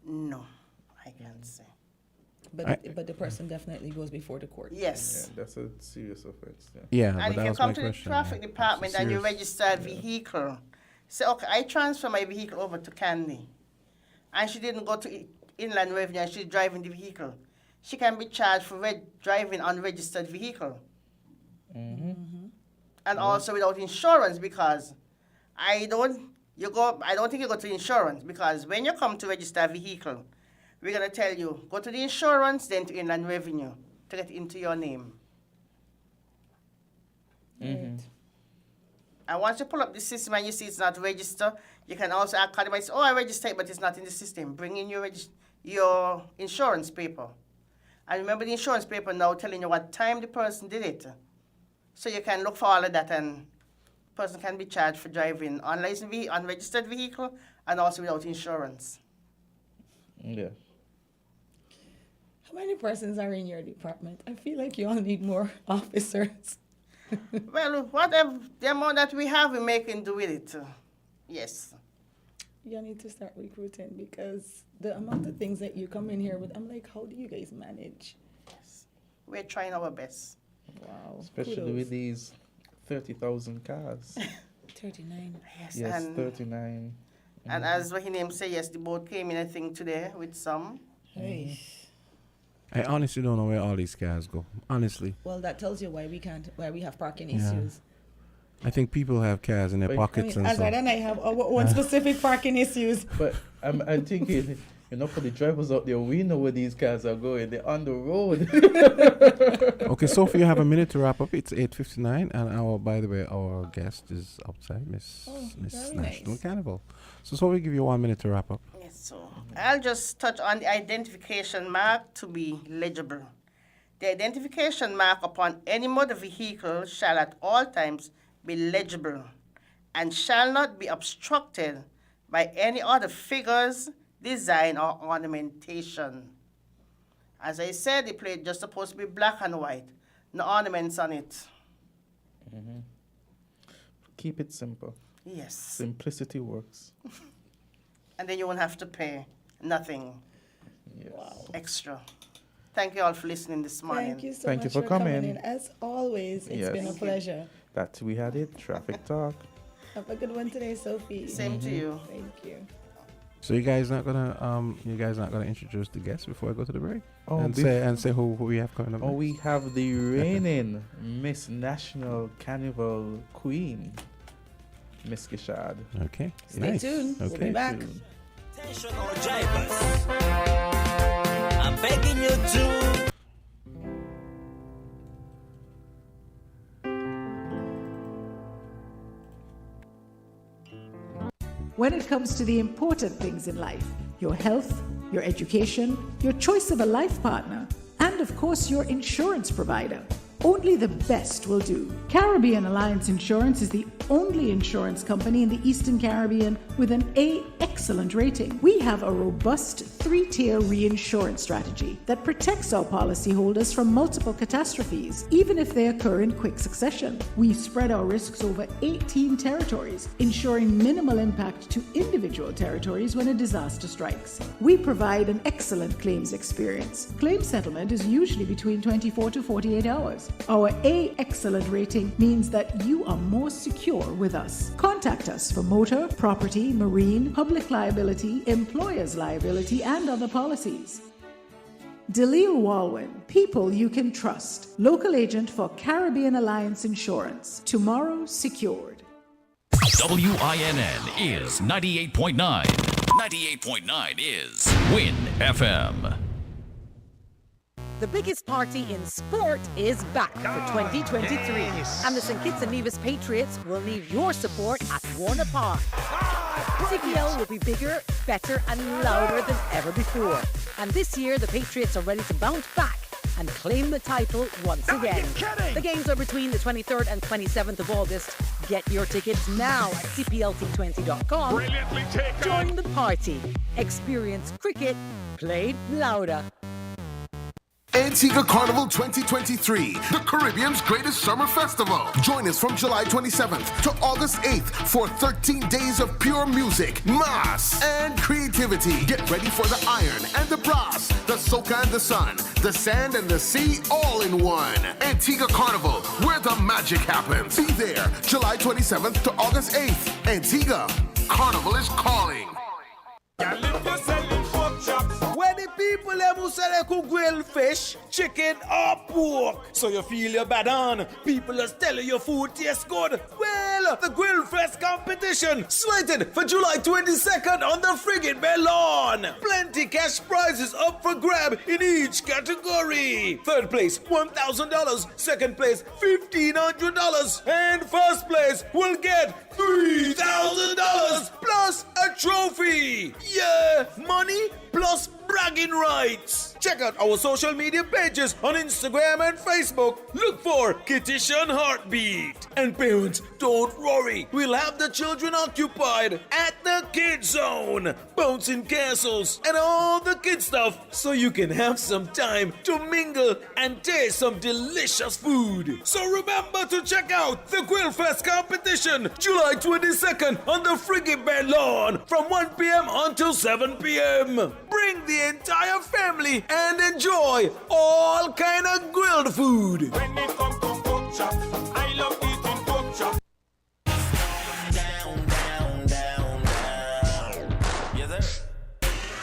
No, I can't say. But the person definitely goes before the court. Yes. Yeah, that's a serious offense. Yeah. Yeah, And but if you was come my to question, the traffic department and you register a vehicle, say, okay, I transfer my vehicle over to Candisie, and she didn't go to inland revenue and she's driving the vehicle, she can be charged for driving unregistered vehicle. And also without insurance, because I don't think you go to insurance, because when you come to register a vehicle, we're going to tell you, go to the insurance, then to Inland Revenue to get into your name. Mm-hmm. And once you pull up the system and you see it's not registered, you can also ask Candisie, say, oh, I registered it, but it's not in the system. Bring in your insurance paper. And remember the insurance paper now telling you what time the person did it. So you can look for all of that, and the person can be charged for driving unregistered vehicle and also without insurance. Yeah. How many persons are in your department? I feel like you all need more officers. Well, whatever the amount that we have, we making do with it. Yes. You need to start recruiting, because the amount of things that you come in here with, I'm like, how do you guys manage? Yes. We're trying our best. Wow. Especially Kudos. with these 30,000 cars. 39. Yes, Yes, and 39. And as what his name say, yes, the boat came in, I think, today with some. Hey. I honestly don't know where all these cars go. Honestly. Well, that tells you why we have parking Yeah. issues. I think people have cars in their pockets and Azard stuff. and I have our own specific parking issues. But I'm thinking, for the drivers out there, we know where these cars are going. They're on the road. Okay, Sophie, you have a minute to wrap up. It's 8:59, and by the way, our guest is outside, Miss very National nice. Carnival. So Sophie, give you 1 minute to wrap up. Yes, so I'll just touch on the identification mark to be legible. The identification mark upon any motor vehicle shall at all times be legible and shall not be obstructed by any other figures, design, or ornamentation. As I said, the plate just supposed to be black and white, no ornaments on it. Mm-hmm. Keep it simple. Yes. Simplicity works. And then you won't have to pay nothing Yes. extra. Thank you all for listening this morning. Thank you so Thank you much for coming. in. As always, it's Yes. been a Thank you. pleasure. That we had it. Traffic talk. Have a good one today, Sophie. Same to you. Thank you. So you guys not gonna introduce the guests before I go to the break? Oh, and say who we have coming up. Oh, next? we have the reigning Miss National Carnival Queen, Miss Kishad. Okay. Stay nice. tuned. We'll Okay. be back. Attention all drivers. I'm begging you to. When it comes to the important things in life, your health, your education, your choice of a life partner, and of course your insurance provider, only the best will do. Caribbean Alliance Insurance is the only insurance company in the Eastern Caribbean with an A excellent rating. We have a robust 3-tier reinsurance strategy that protects our policyholders from multiple catastrophes, even if they occur in quick succession. We spread our risks over 18 territories, ensuring minimal impact to individual territories when a disaster strikes. We provide an excellent claims experience. Claim settlement is usually between 24 to 48 hours. Our A excellent rating means that you are more secure with us. Contact us for motor, property, marine, public liability, employer's liability, and other policies. Delisle Walwyn, people you can trust. Local agent for Caribbean Alliance Insurance. Tomorrow secured. WINN is 98.9. 98.9 is Win FM. The biggest party in sport is back for 2023. And the St. Kitts and Nevis Patriots will need your support at Warner Park. CPL will be bigger, better and louder than ever before. And this year, the Patriots are ready to bounce back and claim the title once again. The games are between the 23rd and 27th of August. Get your tickets now at cplt20.com. Join the party. Experience cricket played louder. Antigua Carnival 2023, the Caribbean's greatest summer festival. Join us from July 27th to August 8th for 13 days of pure music, mass, and creativity. Get ready for the iron and the brass, the soca and the sun, the sand and the sea, all in one. Antigua Carnival, where the magic happens. Be there July 27th to August 8th. Antigua, Carnival is calling. Where the people them who say they could grill fish, chicken or pork. So you feel your bad on. People are telling your food tastes good. Well, Well, the Grill Fest competition slated for July 22nd on the Frigate Bay lawn. Plenty cash prizes up for grab in each category. Third place, $1,000. Second place, $1,500. And first place will get $3,000 plus a trophy. Yeah, money plus bragging rights. Check out our social media pages on Instagram and Facebook. Look for Kittition Heartbeat. And parents, don't worry. We'll have the children occupied at the Kid Zone, bouncing castles, and all the kid stuff so you can have some time to mingle and taste some delicious food. So remember to check out the Grill Fest competition July 22nd on the Frigate Bay lawn from 1 p.m. until 7 p.m. Bring the entire family and enjoy all kind of grilled food. When it comes to pork chop, I love eating pork chop. Down, down, down, down. Yes, sir.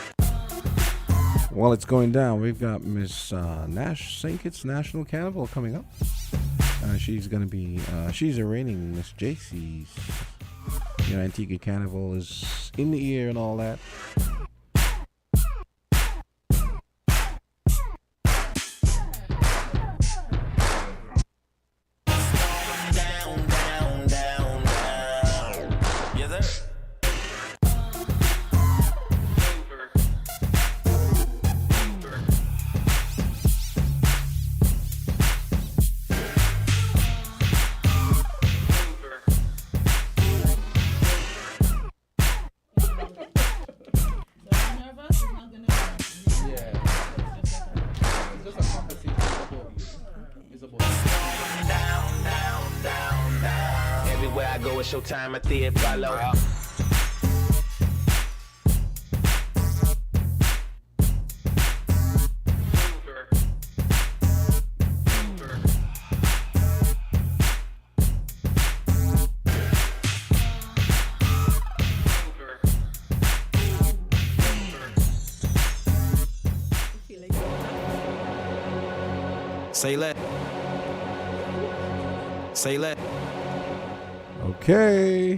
While it's going down, we've got Miss Nash St. Kitts National Carnival coming up. She's going to be, she's a reigning Miss JC's. You know, Antigua Carnival is in the air and all that. Showtime at the Apollo. Say let. Say let. Okay.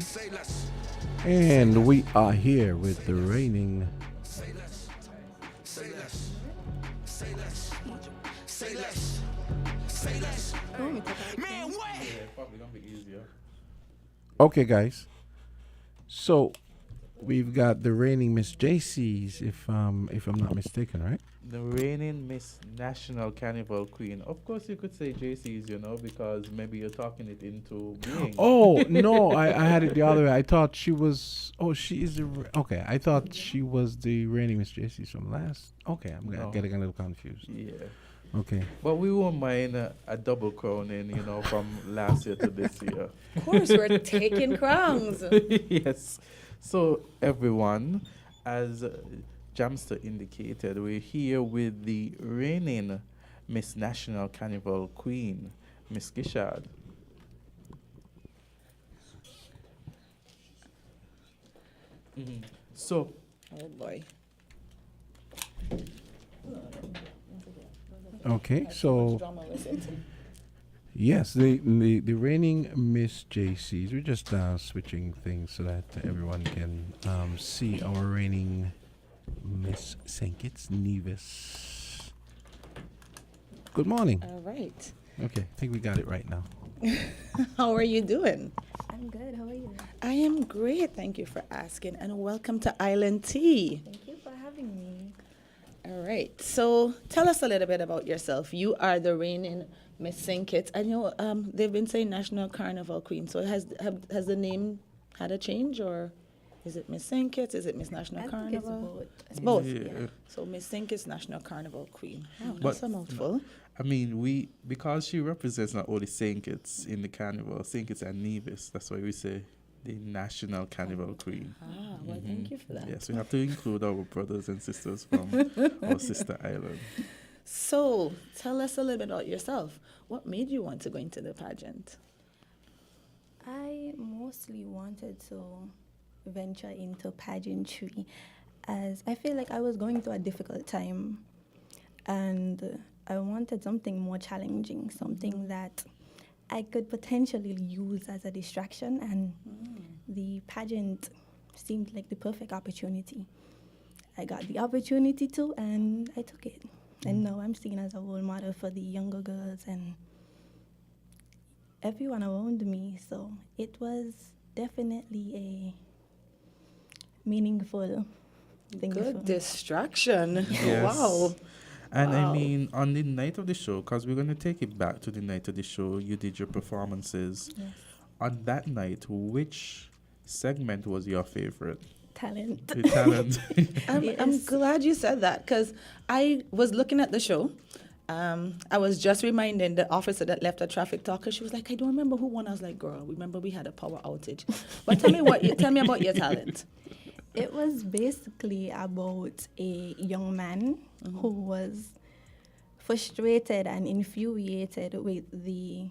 And we are here with the reigning Okay, guys. So we've got the reigning Miss JC's, if I'm not mistaken, right? The reigning Miss National Carnival Queen. Of course, you could say JC's, you know, because maybe you're talking it into being. Oh, no, I had it the other way. I thought she was, she is okay. I thought she was the reigning Miss JC's from last. Okay, I'm getting a little confused. Yeah. Okay. But we won't mind a double crowning, you know, from last year to this year. Of course, we're taking crowns. Yes. So, everyone, as Jamster indicated, we're here with the reigning Miss National Carnival Queen, Miss Gishard. So, oh boy. Okay, so yes, the reigning Miss JC's. We're just switching things so that everyone can see our reigning Miss St. Kitts Nevis. Good morning. All right. Okay, I think we got it right now. How are you doing? I'm good. How are you? I am great. Thank you for asking, and welcome to Island Tea. Thank you for having me. All right. So tell us a little bit about yourself. You are the reigning Miss St. Kitts. I know they've been saying National Carnival Queen. So has the name had a change, or is it Miss St. Kitts? Is it Miss National Carnival? It's both. Yeah. So Miss St. Kitts National Carnival Queen. Oh, But that's a mouthful. I mean, because she represents not only St. Kitts in the carnival, St. Kitts and Nevis. That's why we say the National Carnival Queen. Ah, well, thank you for that. Yes, we have to include our brothers and sisters from our sister island. So, tell us a little bit about yourself. What made you want to go into the pageant? I mostly wanted to venture into pageantry as I feel like I was going through a difficult time and I wanted something more challenging, something that I could potentially use as a distraction, and the pageant seemed like the perfect opportunity. I got the opportunity to, and I took it. And now I'm seen as a role model for the younger girls and everyone around me. So it was definitely a meaningful thing. Good distraction. Yes. Wow. And I Wow. mean, on the night of the show, because we're going to take it back to the night of the show, you did your performances. Yes. On that night, which segment was your favorite? Talent. The talent. I'm glad you said that because I was looking at the show. I was just reminding the officer that left a traffic talker. She was like, I don't remember who won. I was like, girl, remember we had a power outage. But tell me about your talent. It was basically about a young man who was frustrated and infuriated with the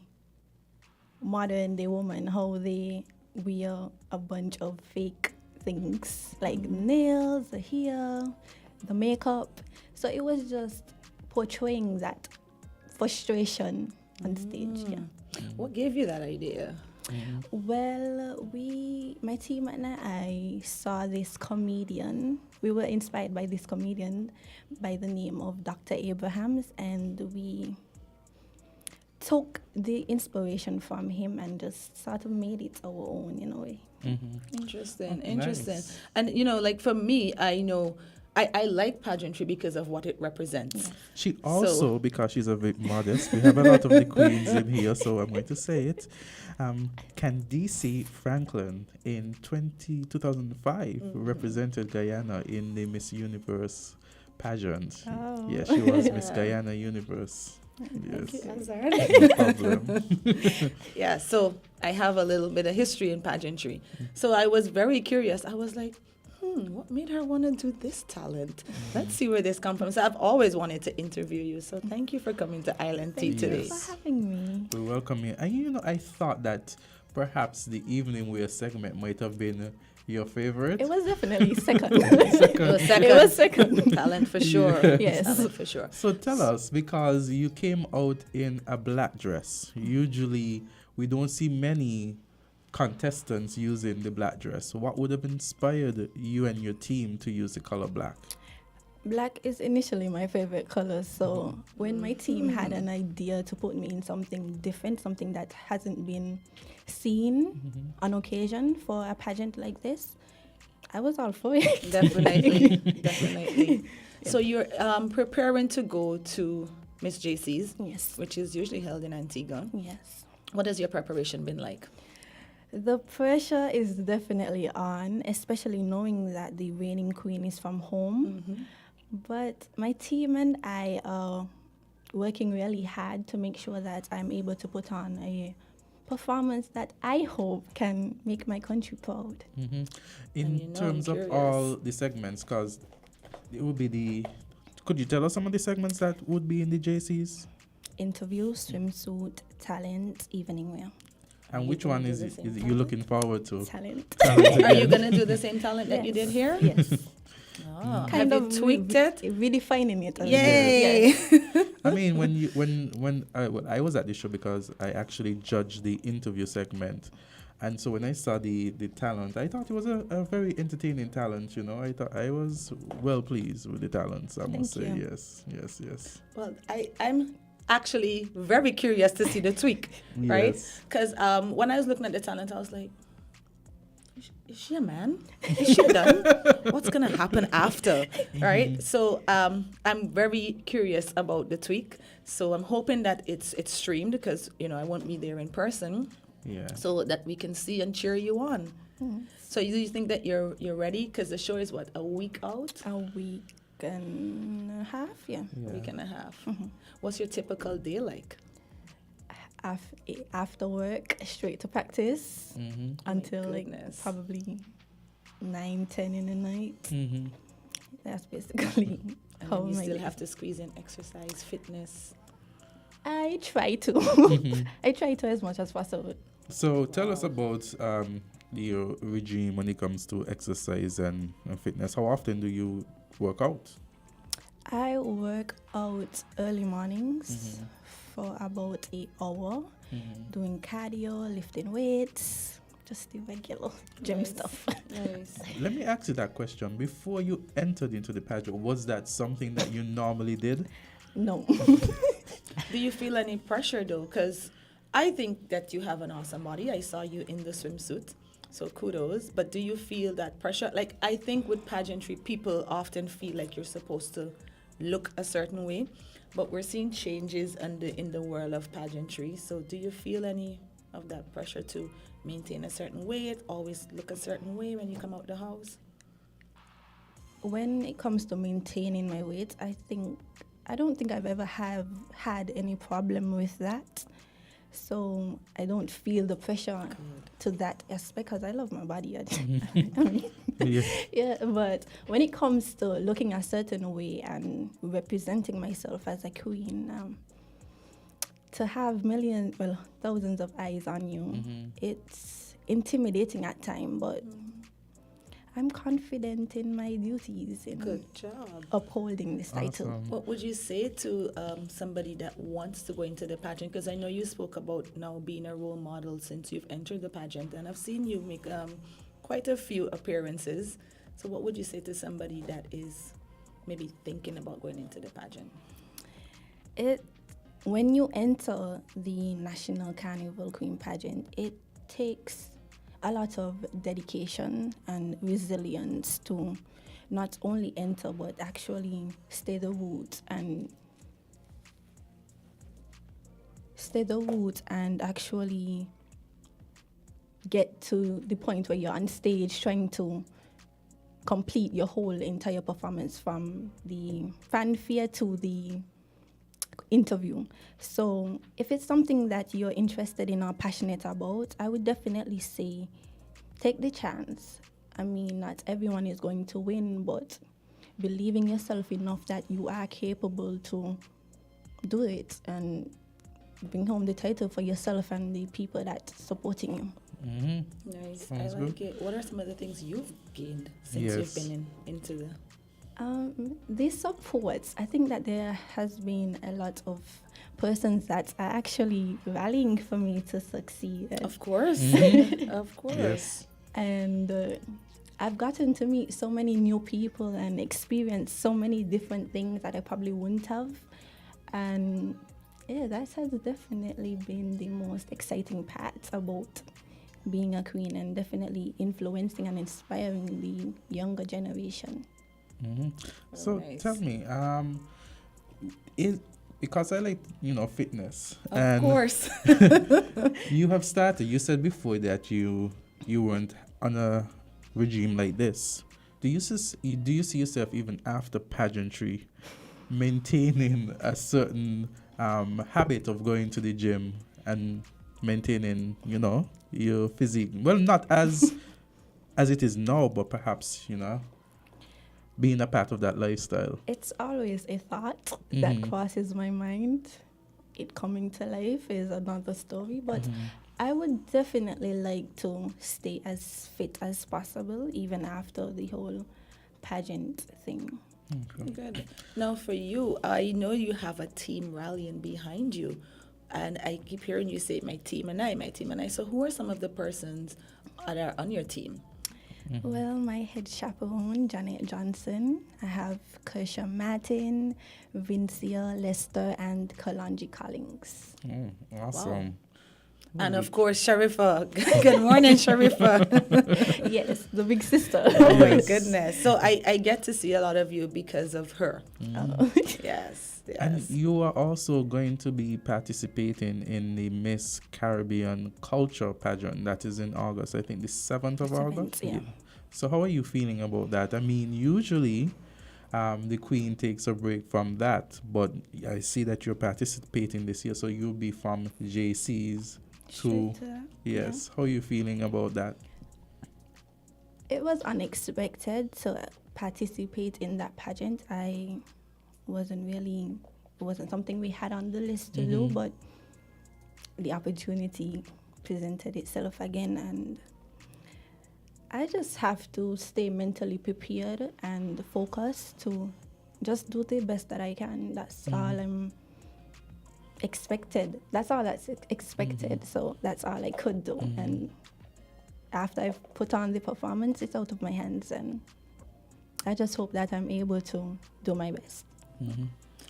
modern day woman, how they wear a bunch of fake things like nails, the hair, the makeup. So it was just portraying that frustration on stage. Yeah. What gave you that idea? Well, my team and I saw this comedian. We were inspired by this comedian by the name of Dr. Abrahams, and we took the inspiration from him and just sort of made it our own in a way. Interesting. Nice. And like for me, I know I like pageantry because of what it represents. She also, because she's a bit modest, we have a lot of the queens in here, so I'm going to say it. Candisie Franklin in 2005 represented Guyana in the Miss Universe pageant. Oh. Yeah, she was Miss Guyana Universe. Yes. Thank you, Azard. No problem. Yeah, so I have a little bit of history in pageantry. So I was very curious. I was like, what made her want to do this talent? Let's see where this comes from. So I've always wanted to interview you. So thank you for coming to Island Tea today. Thank you for having me. We welcome you. And I thought that perhaps the evening wear segment might have been your favorite. It was definitely second. It was second. Talent for sure. Yes. Talent for sure. So tell us, because you came out in a black dress. Usually we don't see many contestants using the black dress. What would have inspired you and your team to use the color black? Black is initially my favorite color, so when my team had an idea to put me in something different, something that hasn't been seen on occasion for a pageant like this, I was all for it. Definitely. So you're preparing to go to Miss JC's, yes, which is usually held in Antigua. Yes. What has your preparation been like? The pressure is definitely on, especially knowing that the reigning queen is from home. But my team and I are working really hard to make sure that I'm able to put on a performance that I hope can make my country proud. In terms of all the segments, because it would be could you tell us some of the segments that would be in the JCs? Interview, swimsuit, talent, evening wear. And which one is you looking forward to? Talent. Are you going to do the same talent that you did here? Yes. Oh, have you tweaked it? Redefining it. Yay! Yes. I mean, when I was at the show because I actually judged the interview segment, and so when I saw the talent, I thought it was a very entertaining talent. I thought I was well pleased with the talents. I must say, yes. Well, I'm actually very curious to see the tweak, right? Because when I was looking at the talent, I was like, is she a man? Is she done? What's going to happen after, right? So I'm very curious about the tweak. So I'm hoping that it's streamed because, I won't be there in person. Yeah. So that we can see and cheer you on. So do you think that you're ready? Because the show is, a week out? A week and a half, yeah. A week and a half. What's your typical day like? After work, straight to practice until probably 9, 10 in the night. That's basically how you my still day. have to squeeze in exercise, fitness. I try to. I try to as much as possible. So tell us about your regime when it comes to exercise and fitness. How often do you work out? I work out early mornings for about 1 hour. doing cardio, lifting weights, just the regular gym stuff. Nice. Let me ask you that question. Before you entered into the pageant, was that something that you normally did? No. Do you feel any pressure though? Because I think that you have an awesome body. I saw you in the swimsuit, so kudos. But do you feel that pressure? Like, I think with pageantry, people often feel like you're supposed to look a certain way, but we're seeing changes in the world of pageantry. So do you feel any of that pressure to maintain a certain weight, always look a certain way when you come out the house? When it comes to maintaining my weight, I don't think I've ever had any problem with that. So I don't feel the pressure to that aspect because I love my body. Yeah, but when it comes to looking a certain way and representing myself as a queen, to have thousands of eyes on you, it's intimidating at times, but I'm confident in my duties in Good job. upholding this title. What would you say to somebody that wants to go into the pageant? Because I know you spoke about now being a role model since you've entered the pageant, and I've seen you make quite a few appearances. So what would you say to somebody that is maybe thinking about going into the pageant? When you enter the National Carnival Queen pageant, it takes a lot of dedication and resilience to not only enter but actually stay the route and actually get to the point where you're on stage trying to complete your whole entire performance from the fanfare to the interview. So if it's something that you're interested in or passionate about, I would definitely say take the chance. I mean, not everyone is going to win, but believe in yourself enough that you are capable to do it and bring home the title for yourself and the people that's supporting you. Nice. Sounds I like good. it. What are some of the things you've gained since you've been into the... The supports, I think that there has been a lot of persons that are actually rallying for me to succeed. Of course. Of course. Yes. And I've gotten to meet so many new people and experience so many different things that I probably wouldn't have. And yeah, that has definitely been the most exciting part about being a queen and definitely influencing and inspiring the younger generation. So nice. tell me, because I like fitness, Of course. you have started. You said before that you weren't on a regime like this. Do you see yourself even after pageantry maintaining a certain habit of going to the gym and maintaining your physique? Well, not as it is now, but perhaps being a part of that lifestyle. It's always a thought that crosses my mind. It coming to life is another story, but I would definitely like to stay as fit as possible even after the whole pageant thing. Good. Now for you, I know you have a team rallying behind you, and I keep hearing you say my team and I. So who are some of the persons that are on your team? Well, my head chaperone, Janet Johnson. I have Kershaw Martin, Vincia Lester, and Kalonji Collins. Awesome. Wow. And of course, Sharifa. Good morning, Sharifa. Yes, the big sister. Oh my goodness. So I get to see a lot of you because of her. Yes. And you are also going to be participating in the Miss Caribbean Culture Pageant that is in August. I think the 7th of August. Yeah. So how are you feeling about that? I mean, usually the Queen takes a break from that, but I see that you're participating this year, so you'll be from JC's to... Yes. Yeah. How are you feeling about that? It was unexpected to participate in that pageant. It wasn't something we had on the list to do, but the opportunity presented itself again, and I just have to stay mentally prepared and focused to just do the best that I can. That's all I'm expected. That's all that's expected. So that's all I could do. And after I've put on the performance, it's out of my hands, and I just hope that I'm able to do my best.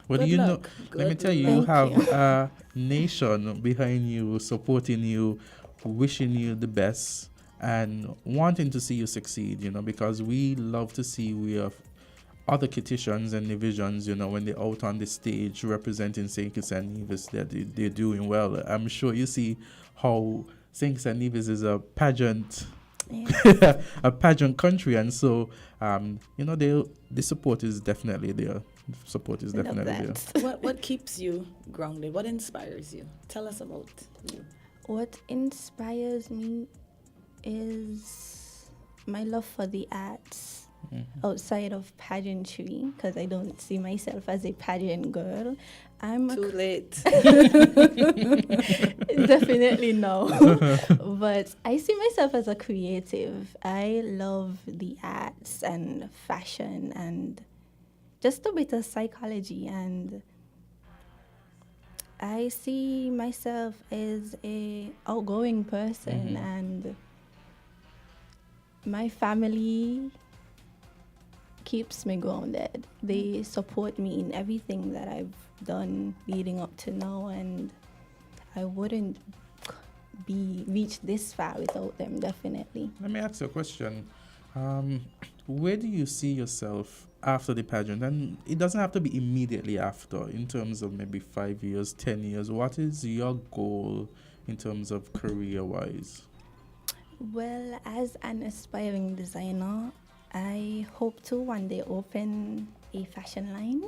Well, Good you know, luck. let me Good tell you, luck. you have Thank you. a nation behind you, supporting you, wishing you the best, and wanting to see you succeed, you know, because we love to see we have other Kittians and divisions, you know, when they're out on the stage representing St. Kitts and Nevis, they're doing well. I'm sure you see how St. Kitts and Nevis is a pageant, a pageant country, and so you know, the support is definitely there. Support is I love definitely there. What keeps you grounded? What inspires you? Tell us about you. What inspires me is my love for the arts outside of pageantry, because I don't see myself as a pageant girl. I'm Too late. Definitely no. But I see myself as a creative. I love the arts and fashion and just a bit of psychology, and I see myself as a outgoing person, and my family keeps me grounded. They support me in everything that I've done leading up to now, and I wouldn't reach this far without them, definitely. Let me ask you a question. Where do you see yourself after the pageant? And it doesn't have to be immediately after, in terms of maybe 5 years, 10 years. What is your goal in terms of career-wise? Well, as an aspiring designer, I hope to one day open a fashion line,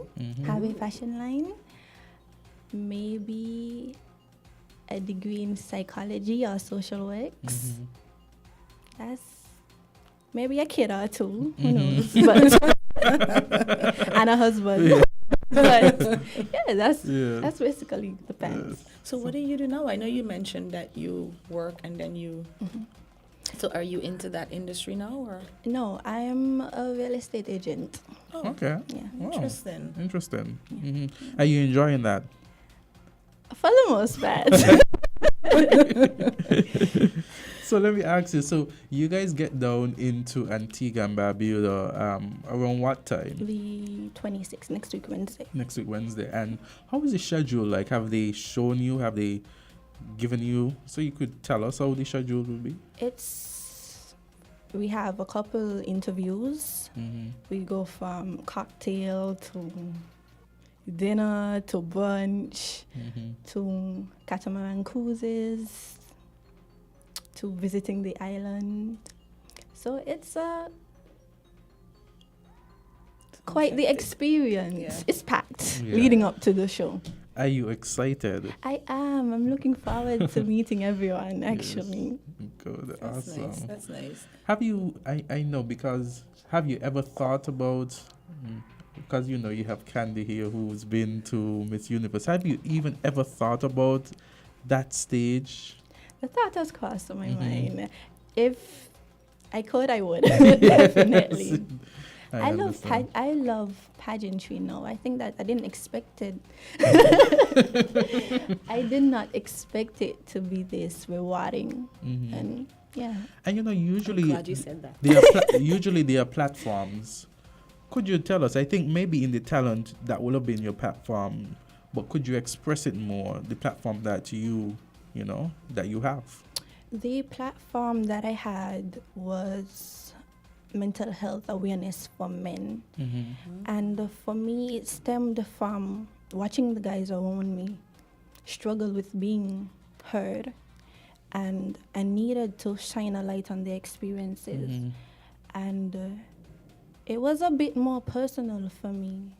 have a fashion line, maybe a degree in psychology or social works. That's maybe a kid or two, who knows, but and a husband. But yeah, that's basically the plan. So what do you do now? I know you mentioned that you work and then you... So are you into that industry now, or? No, I am a real estate agent. Oh, Okay. Yeah. Wow. Interesting. Interesting. Are you enjoying that? For the most part. So let me ask you, so you guys get down into Antigua and Barbuda around what time? The 26th, next week, Wednesday. Next week, Wednesday. And how is the schedule like? Have they shown you? Have they given you? So you could tell us how the schedule will be? We have a couple interviews. We go from cocktail to dinner to brunch to catamaran cruises to visiting the island. So it's quite the experience. Yeah. It's packed Yeah. leading up to the show. Are you excited? I am. I'm looking forward to meeting everyone, actually. Good. That's Awesome. nice. That's nice. Have you, I know, because have you ever thought about, because you know you have Candy here who's been to Miss Universe, have you even ever thought about that stage? The thought has crossed my mind. If I could, I would. Definitely. I love pageantry now. I think that I didn't expect it. I did not expect it to be this rewarding. And yeah. And you know, usually I'm glad you said that. Usually there are platforms. Could you tell us? I think maybe in the talent that will have been your platform, but could you express it more? The platform that you know, that you have. The platform that I had was mental health awareness for men. And for me, it stemmed from watching the guys around me struggle with being heard, and I needed to shine a light on their experiences. And it was a bit more personal for me,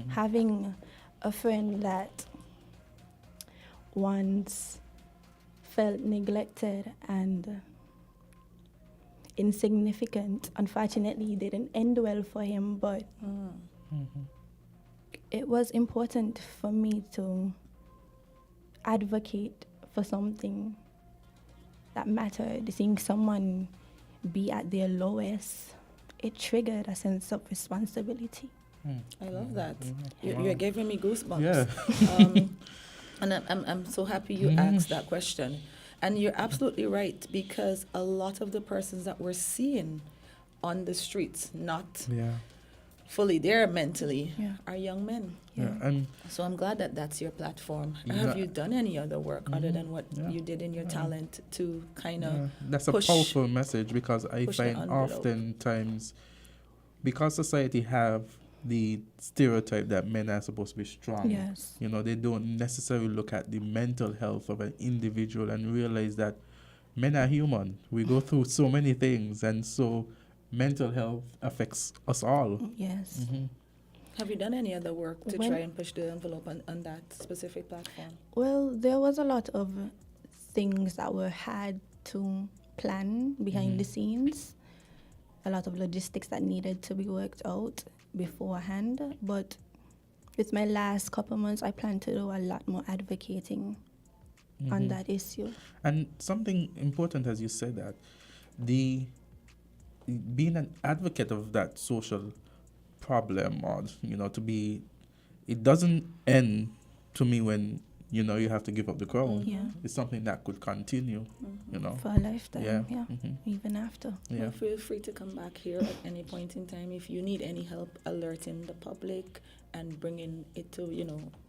having a friend that once felt neglected and insignificant. Unfortunately, it didn't end well for him, but it was important for me to advocate for something that mattered. Seeing someone be at their lowest, it triggered a sense of responsibility. I love that. You're giving me goosebumps. Yeah. And I'm so happy you asked that question. And you're absolutely right, because a lot of the persons that we're seeing on the streets, not fully there mentally, are young men. And so I'm glad that that's your platform. Have you done any other work other than what you did in your talent to kind of that's a powerful message, because I find oftentimes, because society have the stereotype that men are supposed to be strong. Yes. You know, they don't necessarily look at the mental health of an individual and realize that men are human. We go through so many things, and so mental health affects us all. Yes. Have you done any other work to try and push the envelope on that specific platform? Well, there was a lot of things that were had to plan behind the scenes, a lot of logistics that needed to be worked out beforehand. But with my last couple months, I plan to do a lot more advocating on that issue. And something important, as you said, that being an advocate of that social problem, or it doesn't end to me when you have to give up the crown. It's something that could continue, for a lifetime. Even after. Well, feel free to come back here at any point in time if you need any help alerting the public and bringing it to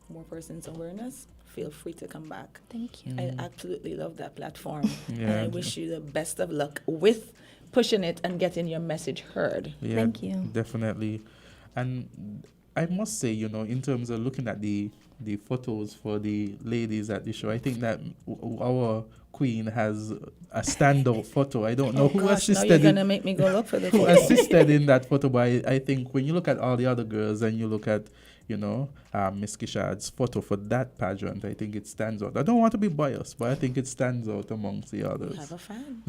more persons' awareness. Feel free to come back. Thank you. I absolutely love that platform, and I wish you the best of luck with pushing it and getting your message heard. Thank you. Definitely. And I must say, in terms of looking at the photos for the ladies at the show, I think that our queen has a standout photo. I don't know who assisted. Now you're gonna make me go look for the who photo. assisted in that photo, but I think when you look at all the other girls and you look at Miss Kishad's photo for that pageant, I think it stands out. I don't want to be biased, but I think it stands out amongst the others. You have a fan.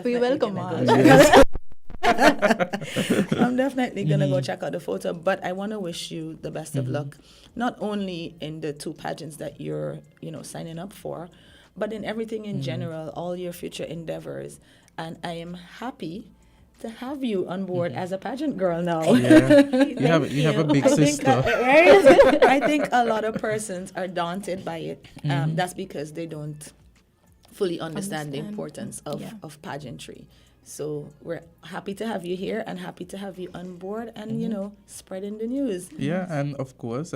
We welcome all. I'm definitely going to go check out the photo, but I want to wish you the best of luck, not only in the 2 pageants that you're, signing up for, but in everything in general, all your future endeavors. And I am happy to have you on board as a pageant girl now. Yeah. you have a big sister. I think a lot of persons are daunted by it. That's because they don't fully understand the importance of pageantry. So we're happy to have you here and happy to have you on board and, spreading the news. Yeah, and of course,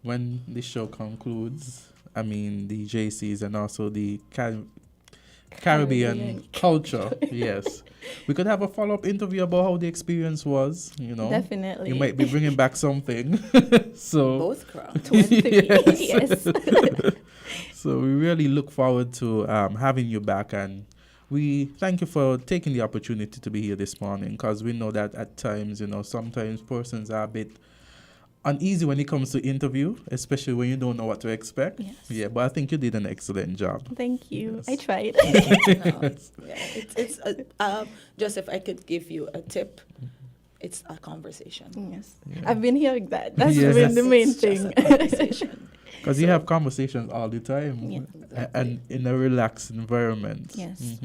when the show concludes, the JCs and also the Caribbean culture, yes. We could have a follow-up interview about how the experience was, Definitely. You might be bringing back something. So both crowds. Yes. So we really look forward to having you back, and we thank you for taking the opportunity to be here this morning, because we know that at times, sometimes persons are a bit uneasy when it comes to interview, especially when you don't know what to expect. Yes. Yeah, but I think you did an excellent job. Thank you. Yes. I tried. It's just if I could give you a tip, it's a conversation. Yes. I've been hearing that. That's been the main thing. Because you have conversations all the time, exactly. and in a relaxed environment. Yes.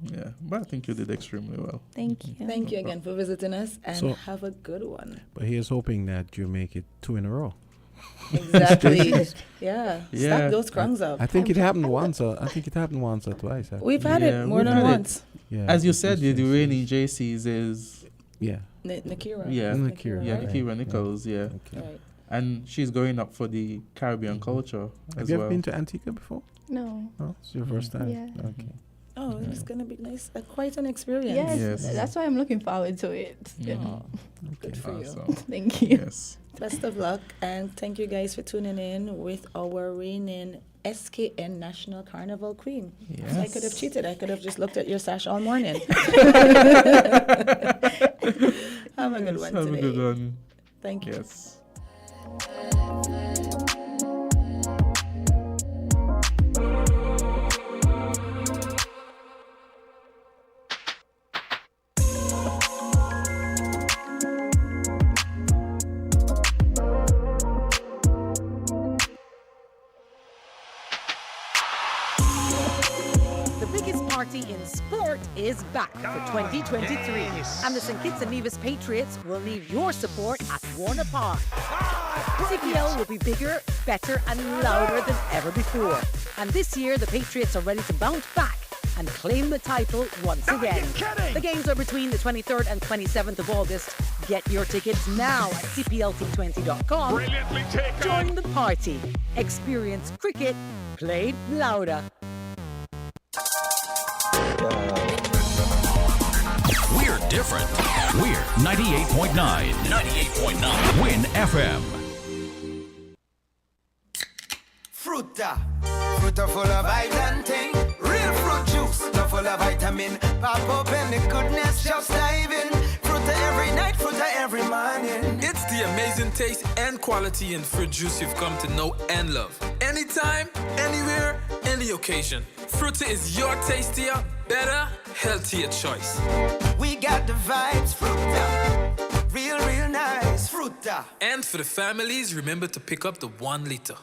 Yeah, but I think you did extremely well. Thank you. Thank you again for visiting us, and have a good one. But here's hoping that you make it 2 in a row. Exactly. Stack those crumbs up. I think it happened once. I think it happened once or twice. We've had it more than once. Yeah, as you said, the reigning JCs is Nakira. Yeah, Nakira. Yeah, Right. Nakira Nichols. Yeah. Right. And she's going up for the Caribbean culture Have as you well. ever been to Antigua before? No. Oh, it's your first time? Yeah. Okay. Oh, it's going to be nice. Quite an experience. Yes, that's why I'm looking forward to it. Good for you. Thank you. Yes. Best of luck, and thank you guys for tuning in with our reigning SKN National Carnival Queen. Yes. So I could have cheated. I could have just looked at your sash all morning. Have a good one Have today. a good one. Thank you. Yes. The biggest party in sport is back for 2023. And the St. Kitts and Nevis Patriots will need your support at Warner Park. CPL will be bigger, better, and louder than ever before. And this year, the Patriots are ready to bounce back and claim the title once again. The games are between the 23rd and 27th of August. Get your tickets now at cplt20.com. Brilliantly taken. Join the party. Experience cricket played louder. We're different. We're 98.9. 98.9. Win FM. Fruta. Fruta full of vitamin thing. Real fruit juice, not full of vitamin. Pop open the goodness, just dive in. Fruta every night, fruta every morning. It's the amazing taste and quality in fruit juice you've come to know and love. Anytime, anywhere, any occasion. Fruta is your tastier, better, healthier choice. We got the vibes, Fruta. Real, real nice, Fruta. And for the families, remember to pick up the 1 liter.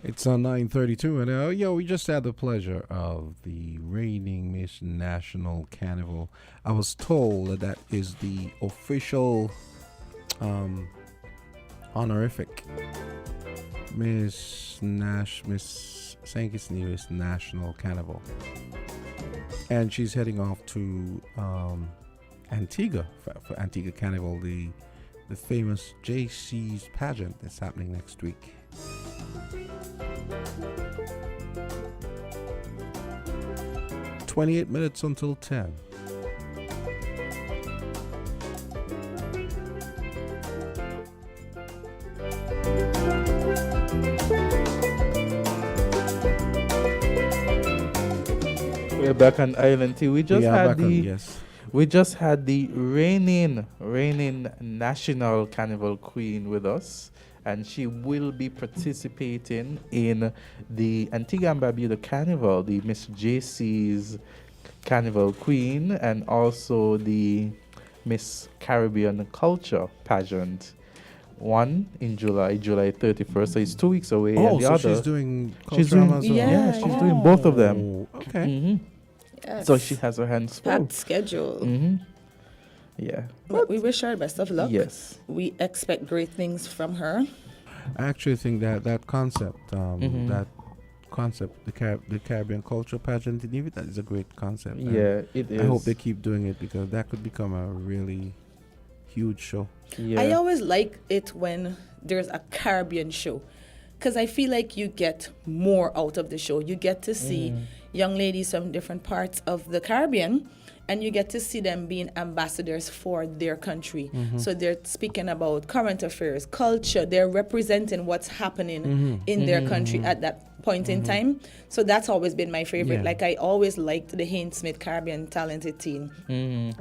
It's on 9:32, and we just had the pleasure of the reigning Miss National Carnival. I was told that is the official honorific Miss St. Kitts Nevis National Carnival. And she's heading off to Antigua for Antigua Carnival, the famous JC's pageant that's happening next week. "28 minutes until 10. We're back on Island Tea. We just Yes. We just had the reigning national carnival queen with us, and she will be participating in the Antigua and Barbuda Carnival, the Miss JC's Carnival Queen, and also the Miss Caribbean Culture pageant. One in July 31st, so it's 2 weeks away. Oh, and the so other, she's doing she's culture doing, as well. yeah, she's doing both of them. Okay. Mhm. Yes. So she has her hands full. Packed schedule. Yeah. But we wish her best of luck. Yes. We expect great things from her. I actually think that concept, the Caribbean Culture Pageant in Nevis, that is a great concept. Yeah, it is. I hope they keep doing it because that could become a really huge show. Yeah. I always like it when there's a Caribbean show, because I feel like you get more out of the show. You get to see young ladies from different parts of the Caribbean, and you get to see them being ambassadors for their country. So they're speaking about current affairs, culture. They're representing what's happening in their country at that point in time. So that's always been my favorite. Yeah. Like, I always liked the Haynes Smith Caribbean Talented Team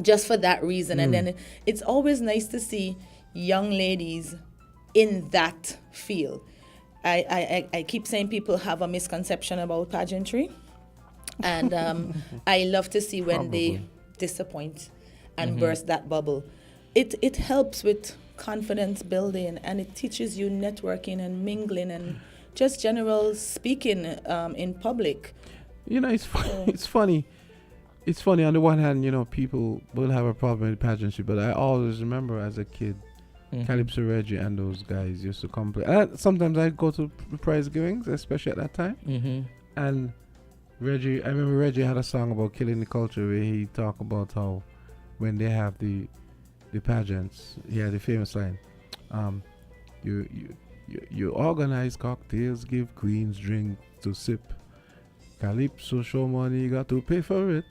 just for that reason. And then it's always nice to see young ladies in that field. I keep saying people have a misconception about pageantry. And I love to see when they disappoint and burst that bubble. It helps with confidence building, and it teaches you networking and mingling and just general speaking in public. You know, it's funny. It's funny. On the one hand, you know, people will have a problem with pageantry, but I always remember as a kid, Calypso Reggie and those guys used to come play. Sometimes I go to prize givings, especially at that time. And Reggie, I remember Reggie had a song about killing the culture where he talked about how when they have the pageants, he had the famous line, you organize cocktails, give queens drink to sip. Calypso show money, you got to pay for it.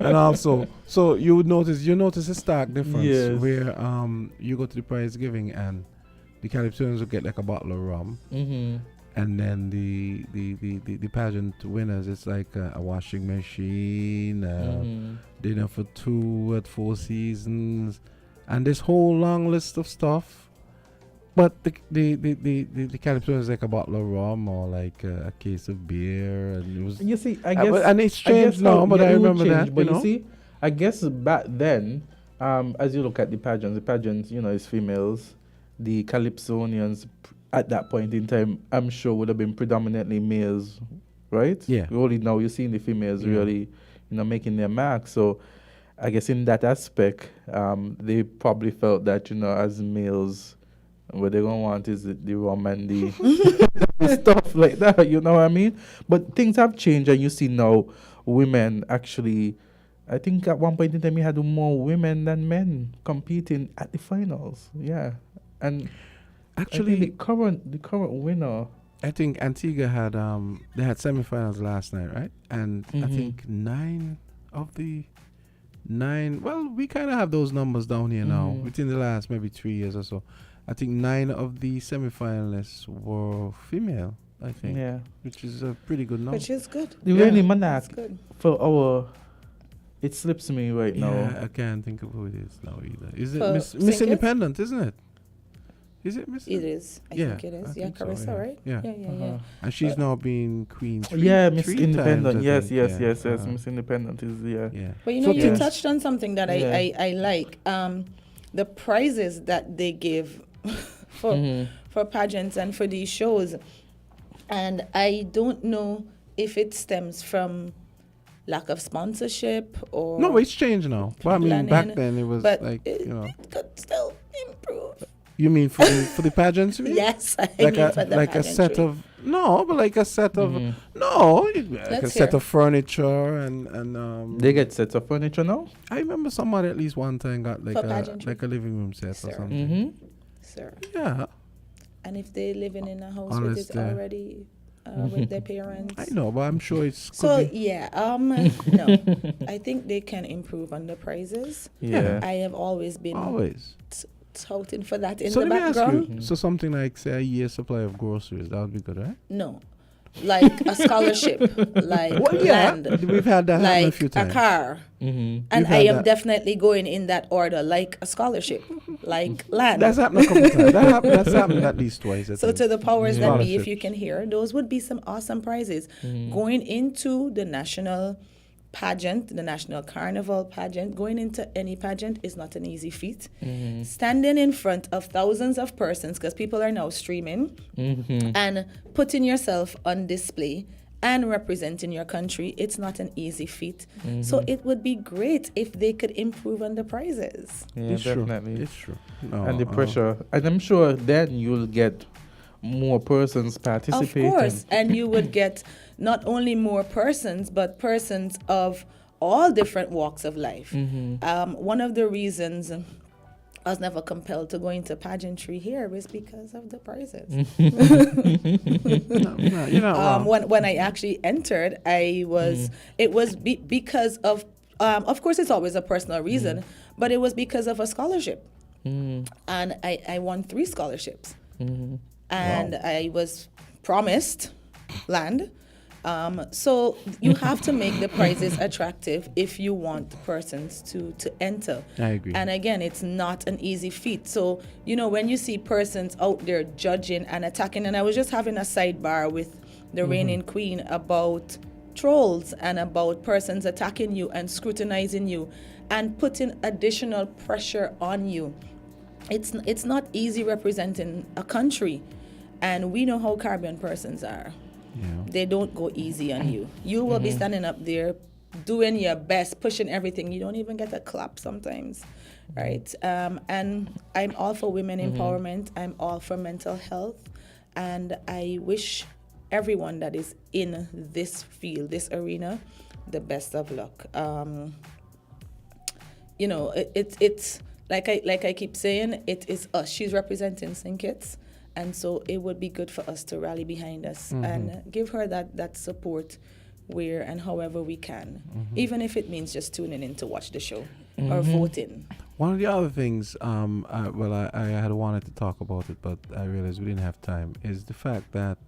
and also, so you notice a stark difference where you go to the prize giving and the Calypsonians will get like a bottle of rum. And then the pageant winners, it's like a washing machine, dinner for two at Four Seasons, and this whole long list of stuff. But the Calypso is like a bottle of rum or like a case of beer, and it was. You see, I guess, and it's changed now, but I remember that. But you see, I guess back then, as you look at the pageants, you know, it's females. The Calypsonians at that point in time, I'm sure would have been predominantly males, right? Yeah. Only now you're seeing the females really, you know, making their mark. So I guess in that aspect, they probably felt that, you know, as males, what they're going to want is the rum and the stuff like that, you know what I mean? But things have changed, and you see now women actually, I think at one point in time you had more women than men competing at the finals. Yeah. And actually the current winner, I think Antigua had they had semifinals last night, right? And I think 9 of the 9, well, we kind of have those numbers down here now within the last maybe 3 years or so. I think 9 of the semifinalists were female, I think. Yeah. Which is a pretty good number. Which is good. the reigning monarch for our, it slips me right now. Yeah, I can't think of who it is now either. Is it For Miss singers? Independent, isn't it? Is it Miss? It is. I think it is. I Yeah, think so, Carissa, right? Yeah. Yeah. And she's now being queen. Yeah, Miss three Independent. times, I Yes, think. yes. Miss Independent is Yeah. But you know, you touched on something that I like. The prizes that they give for pageants and for these shows. And I don't know if it stems from lack of sponsorship or... No, it's changed now. But I mean, back then it was but like, you know. It could still improve. You mean for the pageantry? Yes, I like mean a for the like a set pageantry. of like a set of like Let's a set hear. of furniture and They get sets of furniture now? I remember somebody at least one time got like For a pageantry? living room set or Sir. something. Sir. Yeah. And if they living in a house with it Honestly. already, with their parents. I know, but I'm sure it's So could be- yeah, no, I think they can improve on the prices. Yeah. I have always been touting for that in so the let me background. ask you, so something like say a year's supply of groceries, that would be good, right? No, like a scholarship, like Well, yeah, land, we've had that happen a like few times. car, Mhm. and We've I had am that. definitely going in that order, like a scholarship, like land. That's happened a couple times. That's happened at least twice. I So think. to the powers that be, if Scholarship. you can hear, those would be some awesome prizes. Mhm. Going into the national pageant, the national carnival pageant, going into any pageant is not an easy feat. Mhm. Standing in front of thousands of persons, because people are now streaming, Mhm. and putting yourself on display and representing your country, it's not an easy feat. So Mhm. it would be great if they could improve on the prizes. Yeah, It's true. definitely. It's true. No, And the pressure. And I'm sure then you'll get more persons participating. Of course, and you would get not only more persons, but persons of all different walks of life. Mhm. One of the reasons I was never compelled to go into pageantry here is because of the prizes. No, you're not wrong. When I actually entered, I was it was because of course it's always a personal reason, but it was because of a scholarship, and I won 3 scholarships. And I was promised land. So you have to make the prizes attractive if you want persons to enter. I agree. And again, it's not an easy feat. So, when you see persons out there judging and attacking, and I was just having a sidebar with the reigning queen about trolls and about persons attacking you and scrutinizing you and putting additional pressure on you. It's not easy representing a country. And we know how Caribbean persons are. Yeah. They don't go easy on you. You will be standing up there doing your best, pushing everything. You don't even get a clap sometimes, right? And I'm all for women empowerment. I'm all for mental health. And I wish everyone that is in this field, this arena, the best of luck. It's like I keep saying, it is us. She's representing St. Kitts. And so it would be good for us to rally behind us and give her that support where and however we can, even if it means just tuning in to watch the show or voting. One of the other things, I had wanted to talk about it, but I realized we didn't have time, is the fact that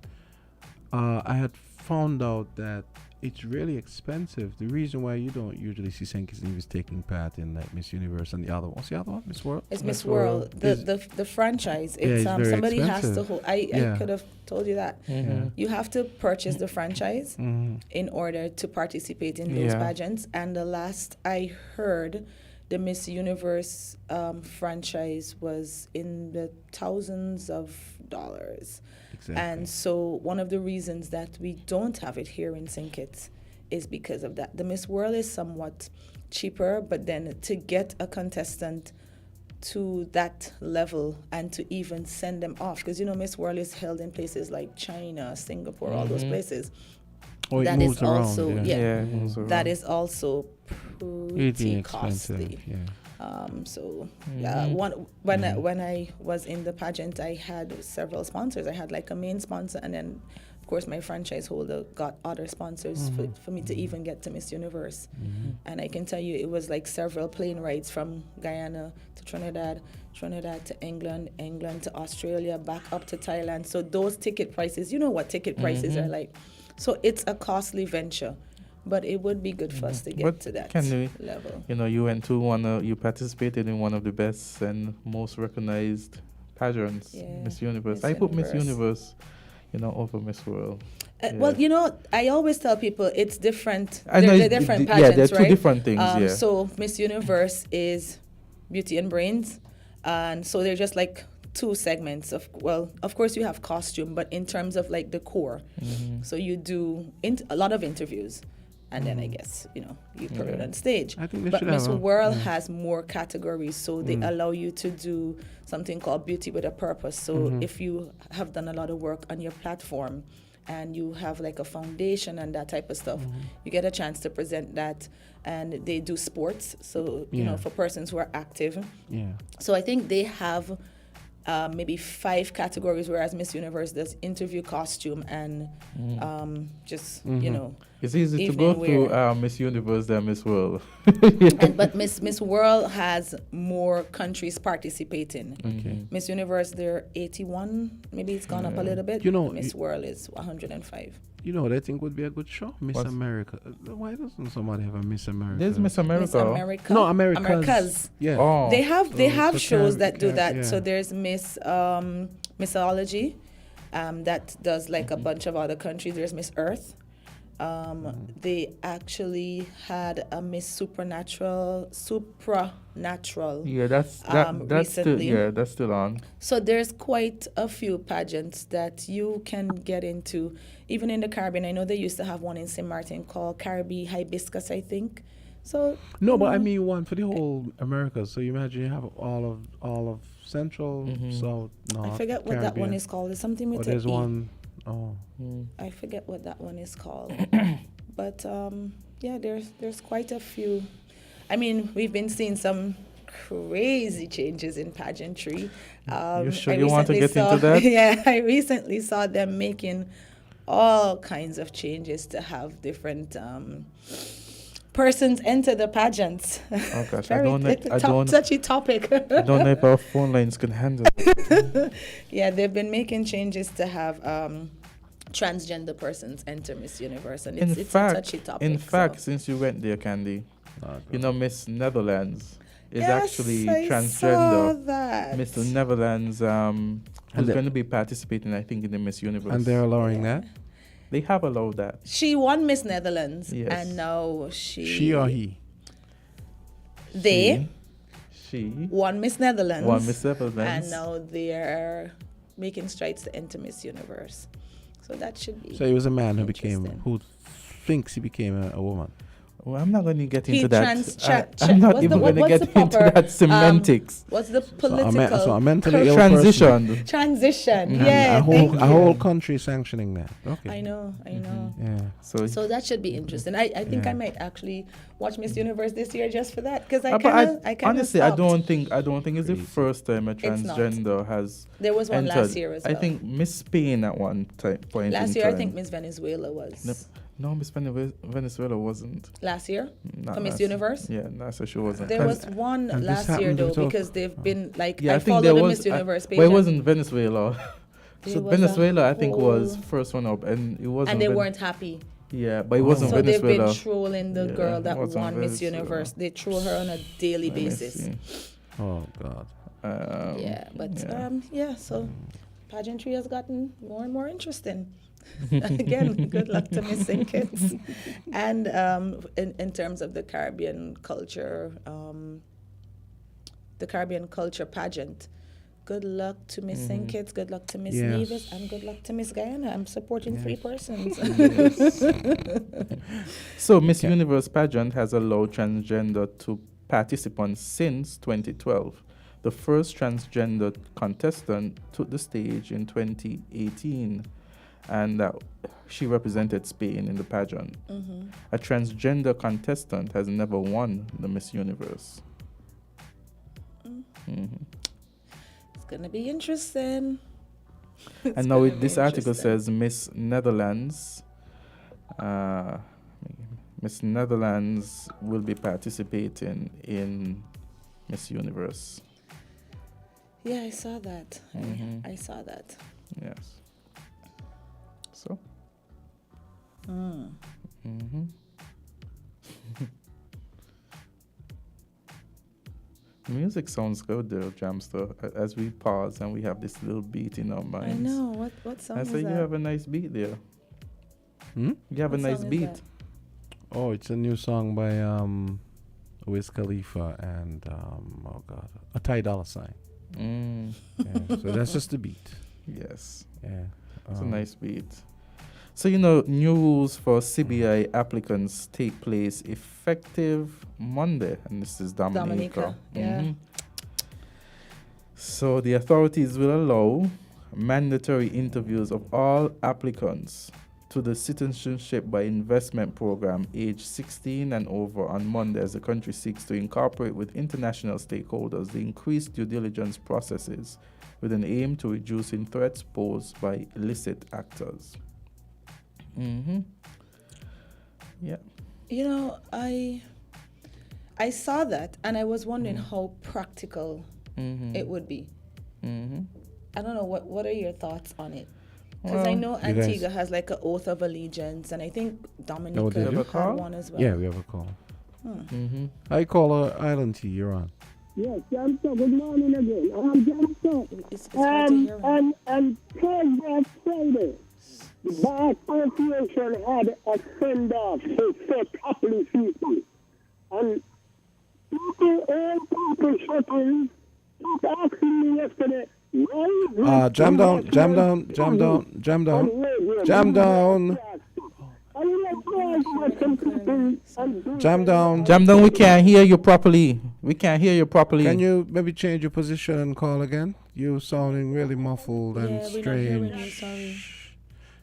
I had found out that it's really expensive. The reason why you don't usually see St. Kitts Nevis taking part in like Miss Universe and the other one. What's the other one? Miss World? It's Miss World. The franchise. Yeah, It's it's very somebody has to expensive. hold. I could have told you that. Yeah. You have to purchase the franchise in order to participate in those pageants. And the last I heard, the Miss Universe franchise was in the thousands of dollars. Exactly. And so one of the reasons that we don't have it here in St. Kitts is because of that. The Miss World is somewhat cheaper, but then to get a contestant to that level and to even send them off, because Miss World is held in places like China, Singapore, all those places. Oh, it That moves is around, also it moves around. that is also Pretty pretty expensive, costly. yeah. When I was in the pageant, I had several sponsors. I had like a main sponsor, and then of course my franchise holder got other sponsors for me to even get to Miss Universe. And I can tell you, it was like several plane rides from Guyana to Trinidad to England to Australia, back up to Thailand. So those ticket prices, you know what ticket prices are like. So it's a costly venture. But it would be good for us to get to that level. You went to you participated in one of the best and most recognized pageants, Miss Universe. Miss I put Miss Universe. Universe, over Miss World. Well, I always tell people it's different. I know They're different yeah, pageants, they're two right? different things, yeah. So Miss Universe is beauty and brains. And so they're just like 2 segments of course you have costume, but in terms of like the core. So you do a lot of interviews. and then I guess you put it on stage. I think they but should Miss have World has more categories, so they Mm. allow you to do something called Beauty with a Purpose. So Mhm. if you have done a lot of work on your platform and you have like a foundation and that type of stuff, you get a chance to present that. And they do sports, so Yeah. for persons who are active. Yeah. So I think they have maybe 5 categories, whereas Miss Universe does interview, costume, and just It's easy to evening go through wear. Miss Universe than Miss World. But Miss World has more countries participating. Okay. Miss Universe, they're 81. Maybe it's gone up a little bit. Miss World is 105. You know what I think would be a good show? Miss What's- America. Why doesn't somebody have a Miss America? There's Miss America. Miss America. No, Americas. Americas. Yeah. Oh. They have so shows Carib- that do Carib- that. yeah. So there's Miss Missology, that does like a bunch of other countries. There's Miss Earth. They actually had a Miss Supernatural. Yeah, that's still recently. that's still on. So there's quite a few pageants that you can get into, even in the Caribbean. I know they used to have one in St. Martin called Caribbean Hibiscus, I think. So No, but I mean one for the whole America. So you imagine you have all of Central, South, North. I forget what that one is called. It's something with There's an E. one. Oh. I forget what that one is called. But yeah, there's quite a few. I mean, we've been seeing some crazy changes in pageantry. You sure I you want to recently get saw- into that? Yeah, I recently saw them making all kinds of changes to have different persons enter the pageants. Oh gosh, Very touchy topic. I don't know if our phone lines can handle it. Yeah, they've been making changes to have transgender persons enter Miss Universe, and it's a touchy topic. In fact, since you went there, Candy, Miss Netherlands is actually I transgender. saw that. Miss Netherlands who's they- going to be participating, I think, in the Miss Universe. And they're allowing that? They have allowed that. She won Miss Netherlands, Yes. and now She or he? They She won Miss Netherlands. won Miss Netherlands. And now they're making strides to enter Miss Universe. So that should be. So he was a man who thinks he became a woman. Well, I'm not going to get He into that. trans- I'm not what's even the- going to what's get the into proper, that semantics. What's the political? So a mentally ill Transition. person. Transition. And Yeah. a thank whole you. country sanctioning that. Okay. I know. Yeah. So that should be interesting. I think Yeah. I might actually watch Miss Universe this year just for that, because But I kind of honestly, I don't think it's the first time a not. transgender has. There was one last entered. year as I well. think Miss Spain at one point. Last in year, I time. think Miss Venezuela was. No, Miss Venezuela wasn't. Last year Not for Miss last- Universe. Yeah, last year she wasn't. There was one and this last year happened though, without- because they've been like Yeah, I think followed there the was. Miss Universe page. Well, it and- wasn't Venezuela. There So was a Venezuela, I think, was whole- first one up, and it wasn't. and they weren't happy. Yeah, but it wasn't So Venezuela. they've been trolling the Yeah, girl it that wasn't won Miss Venezuela. Universe. They troll her on a daily Let me basis. see. Oh God. Yeah, but so pageantry has gotten more and more interesting. Again, good luck to Miss Sinkits. And in terms of the Caribbean culture pageant, good luck to Miss Sinkits, good luck to Miss Yes. Nevis, and good luck to Miss Guyana. I'm supporting 3 persons. So Miss Universe pageant has allowed transgender to participants since 2012. The first transgender contestant took the stage in 2018, and she represented Spain in the pageant. A transgender contestant has never won the Miss Universe. It's gonna be interesting. And now this article says Miss Netherlands. Miss Netherlands will be participating in Miss Universe. Yeah, I saw that. I saw that. Yes. So. Music sounds good there, Jamster. As we pause and we have this little beat in our minds. I know. What song I is say that? you have a nice beat there. You have What a nice song is beat. that? Oh, it's a new song by Wiz Khalifa and a Ty Dolla Sign. Mm. Yeah, so that's just the beat. Yes. Yeah. It's a nice beat. So, new rules for CBI applicants take place effective Monday, and this is Dominica. Yeah. So, the authorities will allow mandatory interviews of all applicants to the Citizenship by Investment program age 16 and over on Monday as the country seeks to incorporate with international stakeholders the increased due diligence processes with an aim to reducing threats posed by illicit actors. Yeah. I saw that and I was wondering how practical it would be. I don't know, what are your thoughts on it? Because I know Antigua has like an oath of allegiance, and I think Dominica had one as well. Yeah, we have a call. I call Island Tea. You're on. Yes, Jamso, good morning again. Jamso, it's hard to hear him. and Thursday, Friday, the Bar Association had a send-off for couple people. And all people shutting, kept asking me yesterday, Jam down. Jam down, we can't hear you properly. Can you maybe change your position and call again? You sounding really muffled and strange. Sorry.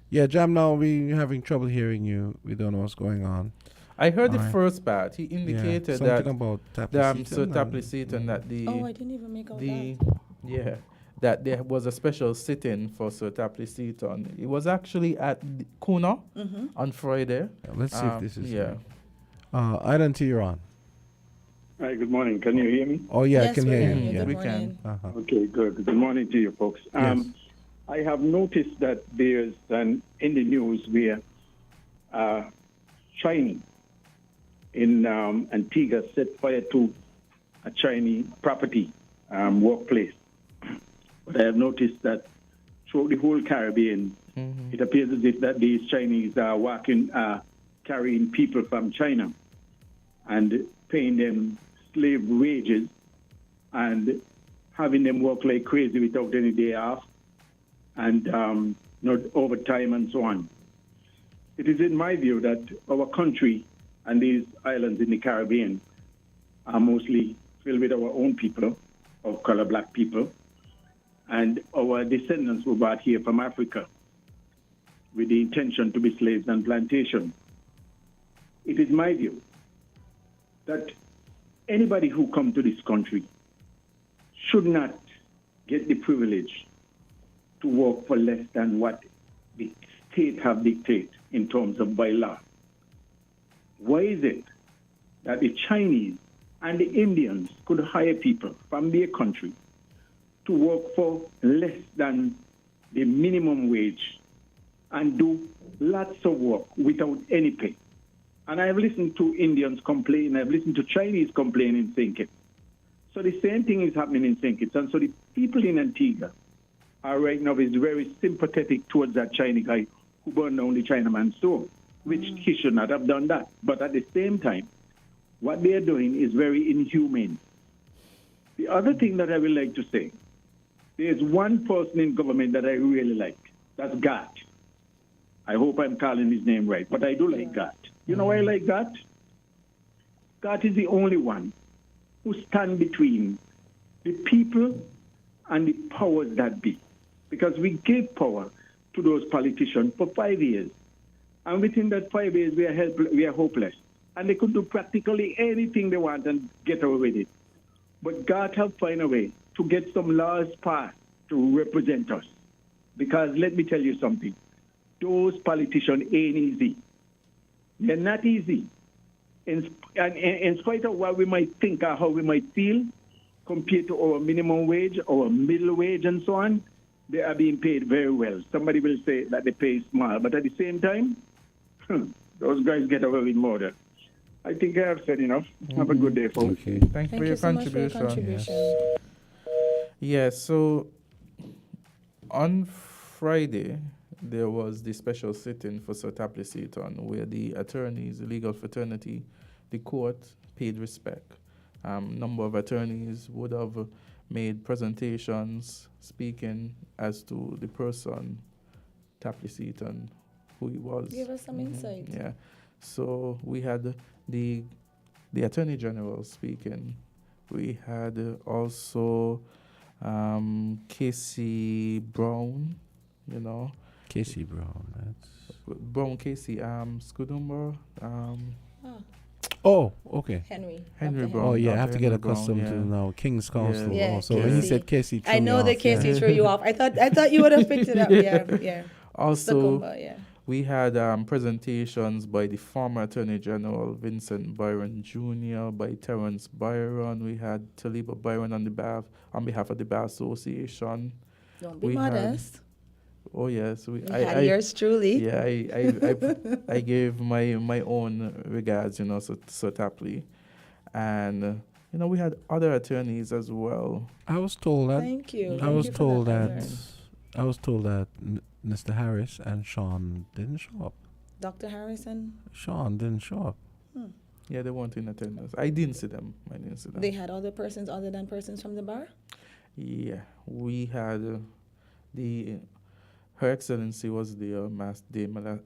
Yeah, Jam down, we having trouble hearing you. We don't know what's going on. I heard the first part. He indicated that about Tapley-Seaton that the I didn't even make out that. That there was a special sit-in for Sir Tapley-Seaton. It was actually at Kuna on Friday. Let's see if this is Island Tea, you're on. Hi, good morning. Can you hear me? Oh, yeah, I can hear you. Yeah, we can. Okay, good. Good morning to you, folks. I have noticed that there's in the news where Chinese in Antigua set fire to a Chinese property workplace. But I have noticed that throughout the whole Caribbean, it appears as if that these Chinese are carrying people from China and paying them slave wages and having them work like crazy without any day off and not overtime and so on. It is in my view that our country and these islands in the Caribbean are mostly filled with our own people, of color black people, and our descendants were brought here from Africa with the intention to be slaves on plantation. It is my view that anybody who comes to this country should not get the privilege to work for less than what the state have dictated in terms of by law. Why is it that the Chinese and the Indians could hire people from their country to work for less than the minimum wage and do lots of work without any pay? And I've listened to Indians complain, I've listened to Chinese complain in St. Kitts. So the same thing is happening in St. Kitts. And so the people in Antigua are right now is very sympathetic towards that Chinese guy who burned down the Chinaman's store, which he should not have done that. But at the same time, what they're doing is very inhumane. The other thing that I would like to say, there's one person in government that I really like. That's Gat. I hope I'm calling his name right, but I do like Gat. You know why I like Gat? Gat is the only one who stand between the people and the powers that be. Because we gave power to those politicians for 5 years. And within that 5 years, we are hopeless. And they could do practically anything they want and get away with it. But God have find a way to get some laws passed to represent us. Because let me tell you something. Those politicians ain't easy. They're not easy. In spite of what we might think or how we might feel, compared to our minimum wage, our middle wage, and so on, they are being paid very well. Somebody will say that they pay small, but at the same time, those guys get away with murder. I think I have said enough. Have a good day, folks. Okay. Thank you for your contribution. Yeah, so on Friday, there was the special sit-in for Sir Tapley-Seaton where the attorneys, the legal fraternity, the court paid respect. Number of attorneys would have made presentations speaking as to the person, Tapley-Seaton, who he was. Give us some insight. Yeah. So we had the Attorney General speaking. We had also Casey Brown, Casey Brown, that's... Brown Casey, Scudumber, Oh, okay. Henry Brown. Oh, yeah, I have to Henry get accustomed Brown, to now King's Counsel Yeah, also. When he Casey. said Casey, threw I me know off, that Casey yeah. threw you off. I thought you would have picked it up. Yeah. Also, Succumba, yeah. we had presentations by the former Attorney General Vincent Byron Jr., by Terence Byron. We had Taliba Byron on behalf of the Bar Association. Don't be modest. Oh yes, We had yours truly. Yeah, I gave my own regards, so Tapley, and we had other attorneys as well. I was told that. Thank you. I was told that Mr. Harris and Sean didn't show up. Dr. Harrison. Sean didn't show up. Yeah, they weren't in attendance. I didn't see them. They had other persons other than persons from the bar? Yeah, we had Her Excellency was the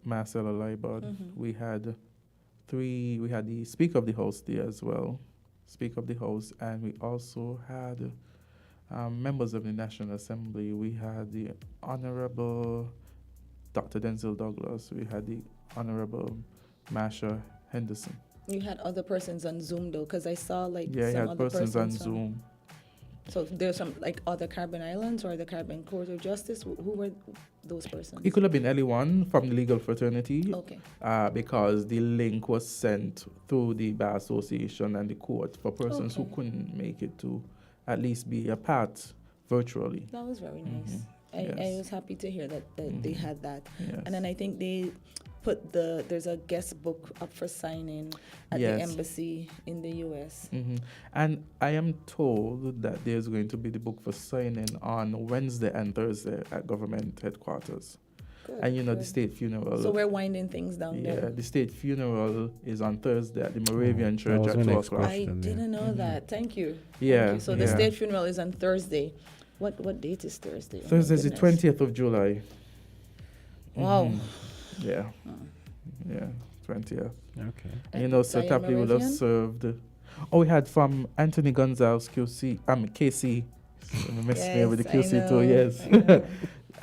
Marcella Liebard. We had the Speaker of the House there as well, and we also had members of the National Assembly. We had the Honorable Dr. Denzel Douglas. We had the Honorable Marsha Henderson. You had other persons on Zoom though, because I saw Yeah, some I had other persons on from- Zoom. So there's some other Caribbean Islands or the Caribbean Court of Justice. Who were those persons? It could have been anyone from the legal fraternity. Okay. Because the link was sent through the Bar Association and the court for persons who couldn't make it to at least be a part virtually. That was very nice. Yes. I was happy to hear that they had that. Yes. And then I think they put there's a guest book up for signing at Yes. the embassy in the U.S. And I am told that there's going to be the book for signing on Wednesday and Thursday at government headquarters. Good, And the good. state funeral. So we're winding things down Yeah, there. the state funeral is on Thursday at the Moravian Church was at my 2 next o'clock. I didn't know that. Thank you. Yeah, Thank you. So the yeah. state funeral is on Thursday. What date is Thursday? Oh my Thursday is the goodness. 20th of July. Wow. Yeah. Yeah, 20th. Okay. And so Diane Tapley would have Moravian? served. Oh, we had from Anthony Gonzalez, KC. Messed me with the Yes, I QC too, know, yes. I know.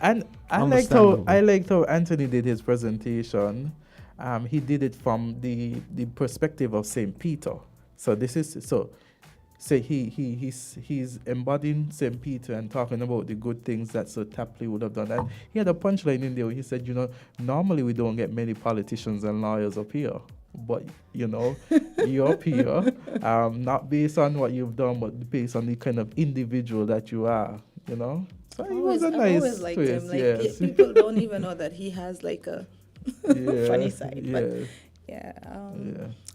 And Understandable. I liked how Anthony did his presentation. He did it from the perspective of St. Peter. So this is he's embodying St. Peter and talking about the good things that Sir Tapley would have done. And he had a punchline in there where he said, normally we don't get many politicians and lawyers up here. But, you're up here, not based on what you've done, but based on the kind of individual that you are, So it was a I've nice always liked twist, him. Like yes. people don't even know that he has like a Yeah, funny side. But yes. yeah,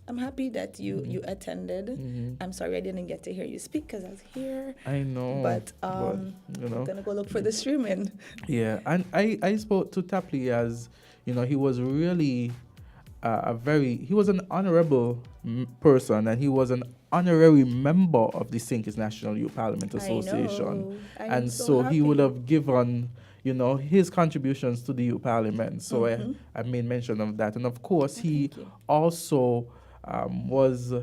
I'm happy that you attended. I'm sorry I didn't get to hear you speak because I was here. I know. But I'm gonna go look for the streaming. Yeah, and I spoke to Tapley as, he was really he was an honorable person, and he was an honorary member of the St. Kitts National Youth Parliament Association. I'm so he would happy. have given, his contributions to the youth parliament. So I made mention of that. And of course, he also was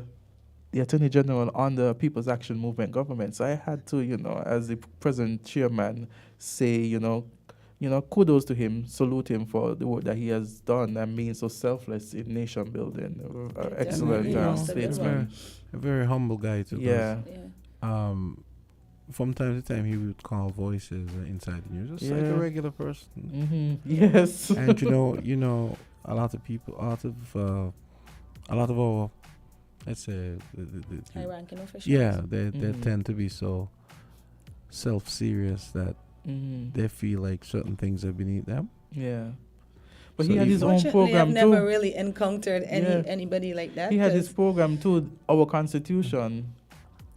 the Attorney General on the People's Action Movement government. So I had to, as the present chairman, say, kudos to him, salute him for the work that he has done and being so selfless in nation building. Excellent statesman. A very humble guy too. 'cause, Yeah. From time to time, he would call voices inside the news, just like a regular person. Yes. And a lot of people, a lot of our, let's say, High-ranking officials. yeah, they tend to be so self-serious that they feel like certain things are beneath them. Yeah. But So he had his own Fortunately, program I've too. never really encountered anybody like that. He had his 'cause- program too, Our Constitution.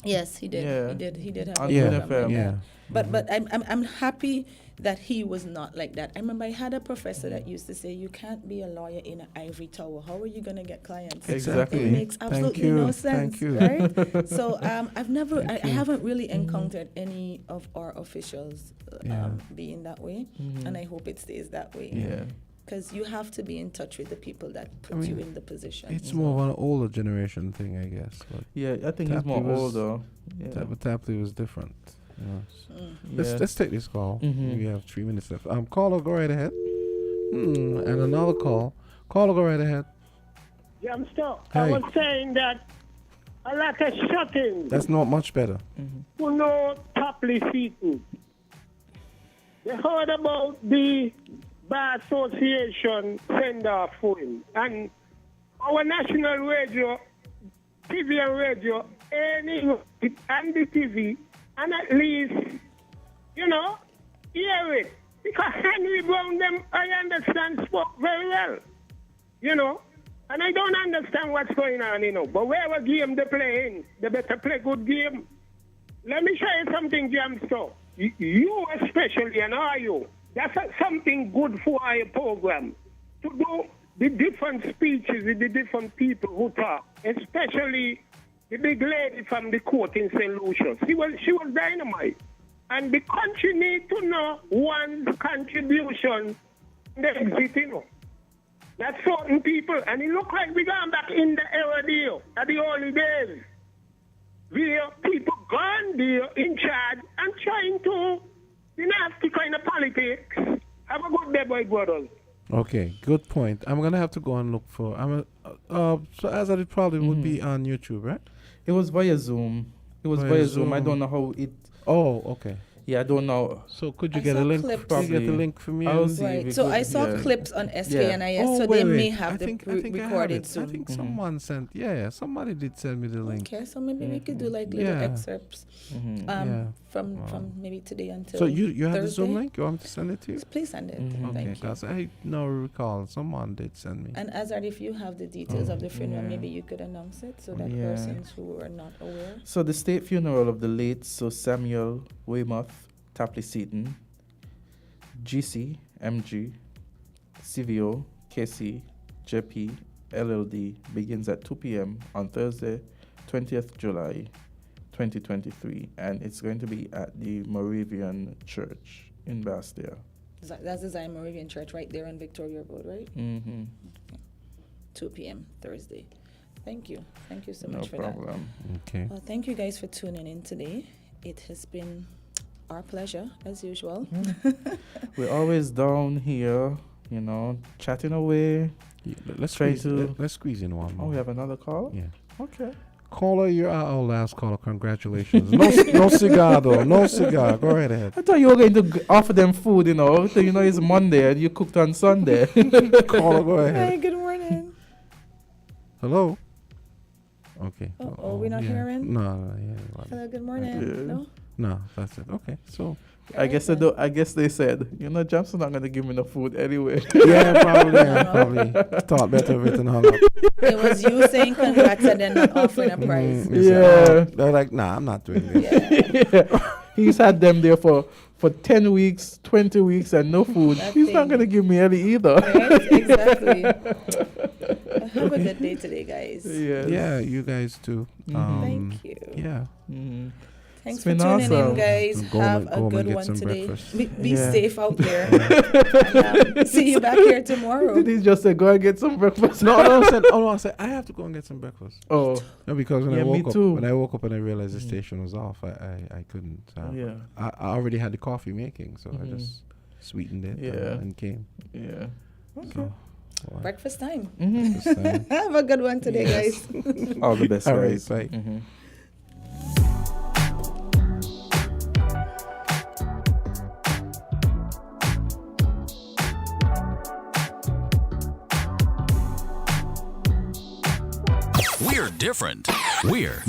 Yes, he did. Yeah. He did have On a Win program FM. like Yeah. that. But I'm happy that he was not like that. I remember I had a professor that used to say, "You can't be a lawyer in an ivory tower. How are you gonna get clients?" Exactly. It makes Thank absolutely you. no sense, Thank you. right? So I haven't really encountered any of our officials being that way, and I hope it stays that way. Yeah. because you have to be in touch with the people that put you in the position. It's more of an older generation thing, I guess. But Yeah, I think he's more older. Yeah. But Tapley was different. You know. Yeah. Let's take this call. Mhm. We have 3 minutes left. Caller, go right ahead. And another call. Caller, go right ahead. Yeah, I'm still. Hey. I was saying that a lot of shut-ins. That's not much better. Who know Tapley Seaton. They heard about the Bar Association send-off for him. And our national radio, TV and radio, and the TV, and at least, hear it. Because Henry Brown, them, I understand, spoke very well. And I don't understand what's going on, But whatever game they're playing, they better play good game. Let me show you something, Jamsto. You especially, and all you, that's something good for our program. To do the different speeches with the different people who talk, especially the big lady from the court in St. Lucia. She was dynamite. And the country need to know one's contribution in the exit, That's certain people. And it look like we're going back in the era deal, at the early days. Where people gone there in charge and trying to nasty kind of politics. Have a good day, boy, brothers. Okay, good point. I'm gonna have to go and look for. So as it probably would be on YouTube, right? It was via Zoom. Via Zoom. I don't know how it. Oh, okay. Yeah, I don't know. So could you get a link? Could you get the link for me? Right. So I saw clips on SKNIS, so they may have recorded soon. I think someone sent. Yeah, somebody did send me the link. Okay, so maybe we could do like little excerpts from maybe today until. So you have the Thursday? Zoom link? You want me to send it to you? Please send it. Okay, Thank you. because I now recall someone did send me. And Azard, if you have the details of the funeral, maybe you could announce it so that persons who are not aware. So the state funeral of the late Sir Samuel Weymouth Tapley Seaton, GC, MG, CVO, KC, JP, LLD begins at 2 p.m. on Thursday, 20th July, 2023, and it's going to be at the Moravian Church in Bastia. That's the Zion Moravian Church right there on Victoria Road, right? Mm-hmm. 2 p.m. Thursday. Thank you. Thank you so No much for problem. that. Okay. Well, thank you guys for tuning in today. It has been our pleasure, as usual. We're always down here, chatting away. Yeah, let's try squeeze in one more. Oh, we have another call? Yeah. Okay. Caller, you're our last caller. Congratulations. No cigar, though. No cigar. Go right ahead. I thought you were going to offer them food, it's Monday and you cooked on Sunday. Caller, go ahead. Hi, good morning. Hello? Okay. Oh, we're not hearing? No. Hello, good morning. No? No, that's it. Okay, so I guess they said, Jam's not gonna give me no food anyway. Yeah, probably thought better of it and hung up. It was you saying congrats and then not offering a prize. Yeah, they're like, nah, I'm not doing this. Yeah. He's had them there for 10 weeks, 20 weeks, and no food. He's not gonna give me any either. Right? Exactly. Have a good day today, guys. Yeah, you guys too. Thank you. Yeah. Thanks for tuning in, guys. Have a good one today. Be safe out there. And, see you back here tomorrow. Did he just say, go and get some breakfast? No, I said, I have to go and get some breakfast. Oh. No, because when I woke up and I realized the Mm. station was off, I couldn't. Yeah. I already had the coffee making, so I just sweetened it and came. Yeah. Okay. So, breakfast time. Breakfast time. Have a good one today, guys. All the best, guys. All right, bye. We're different. We're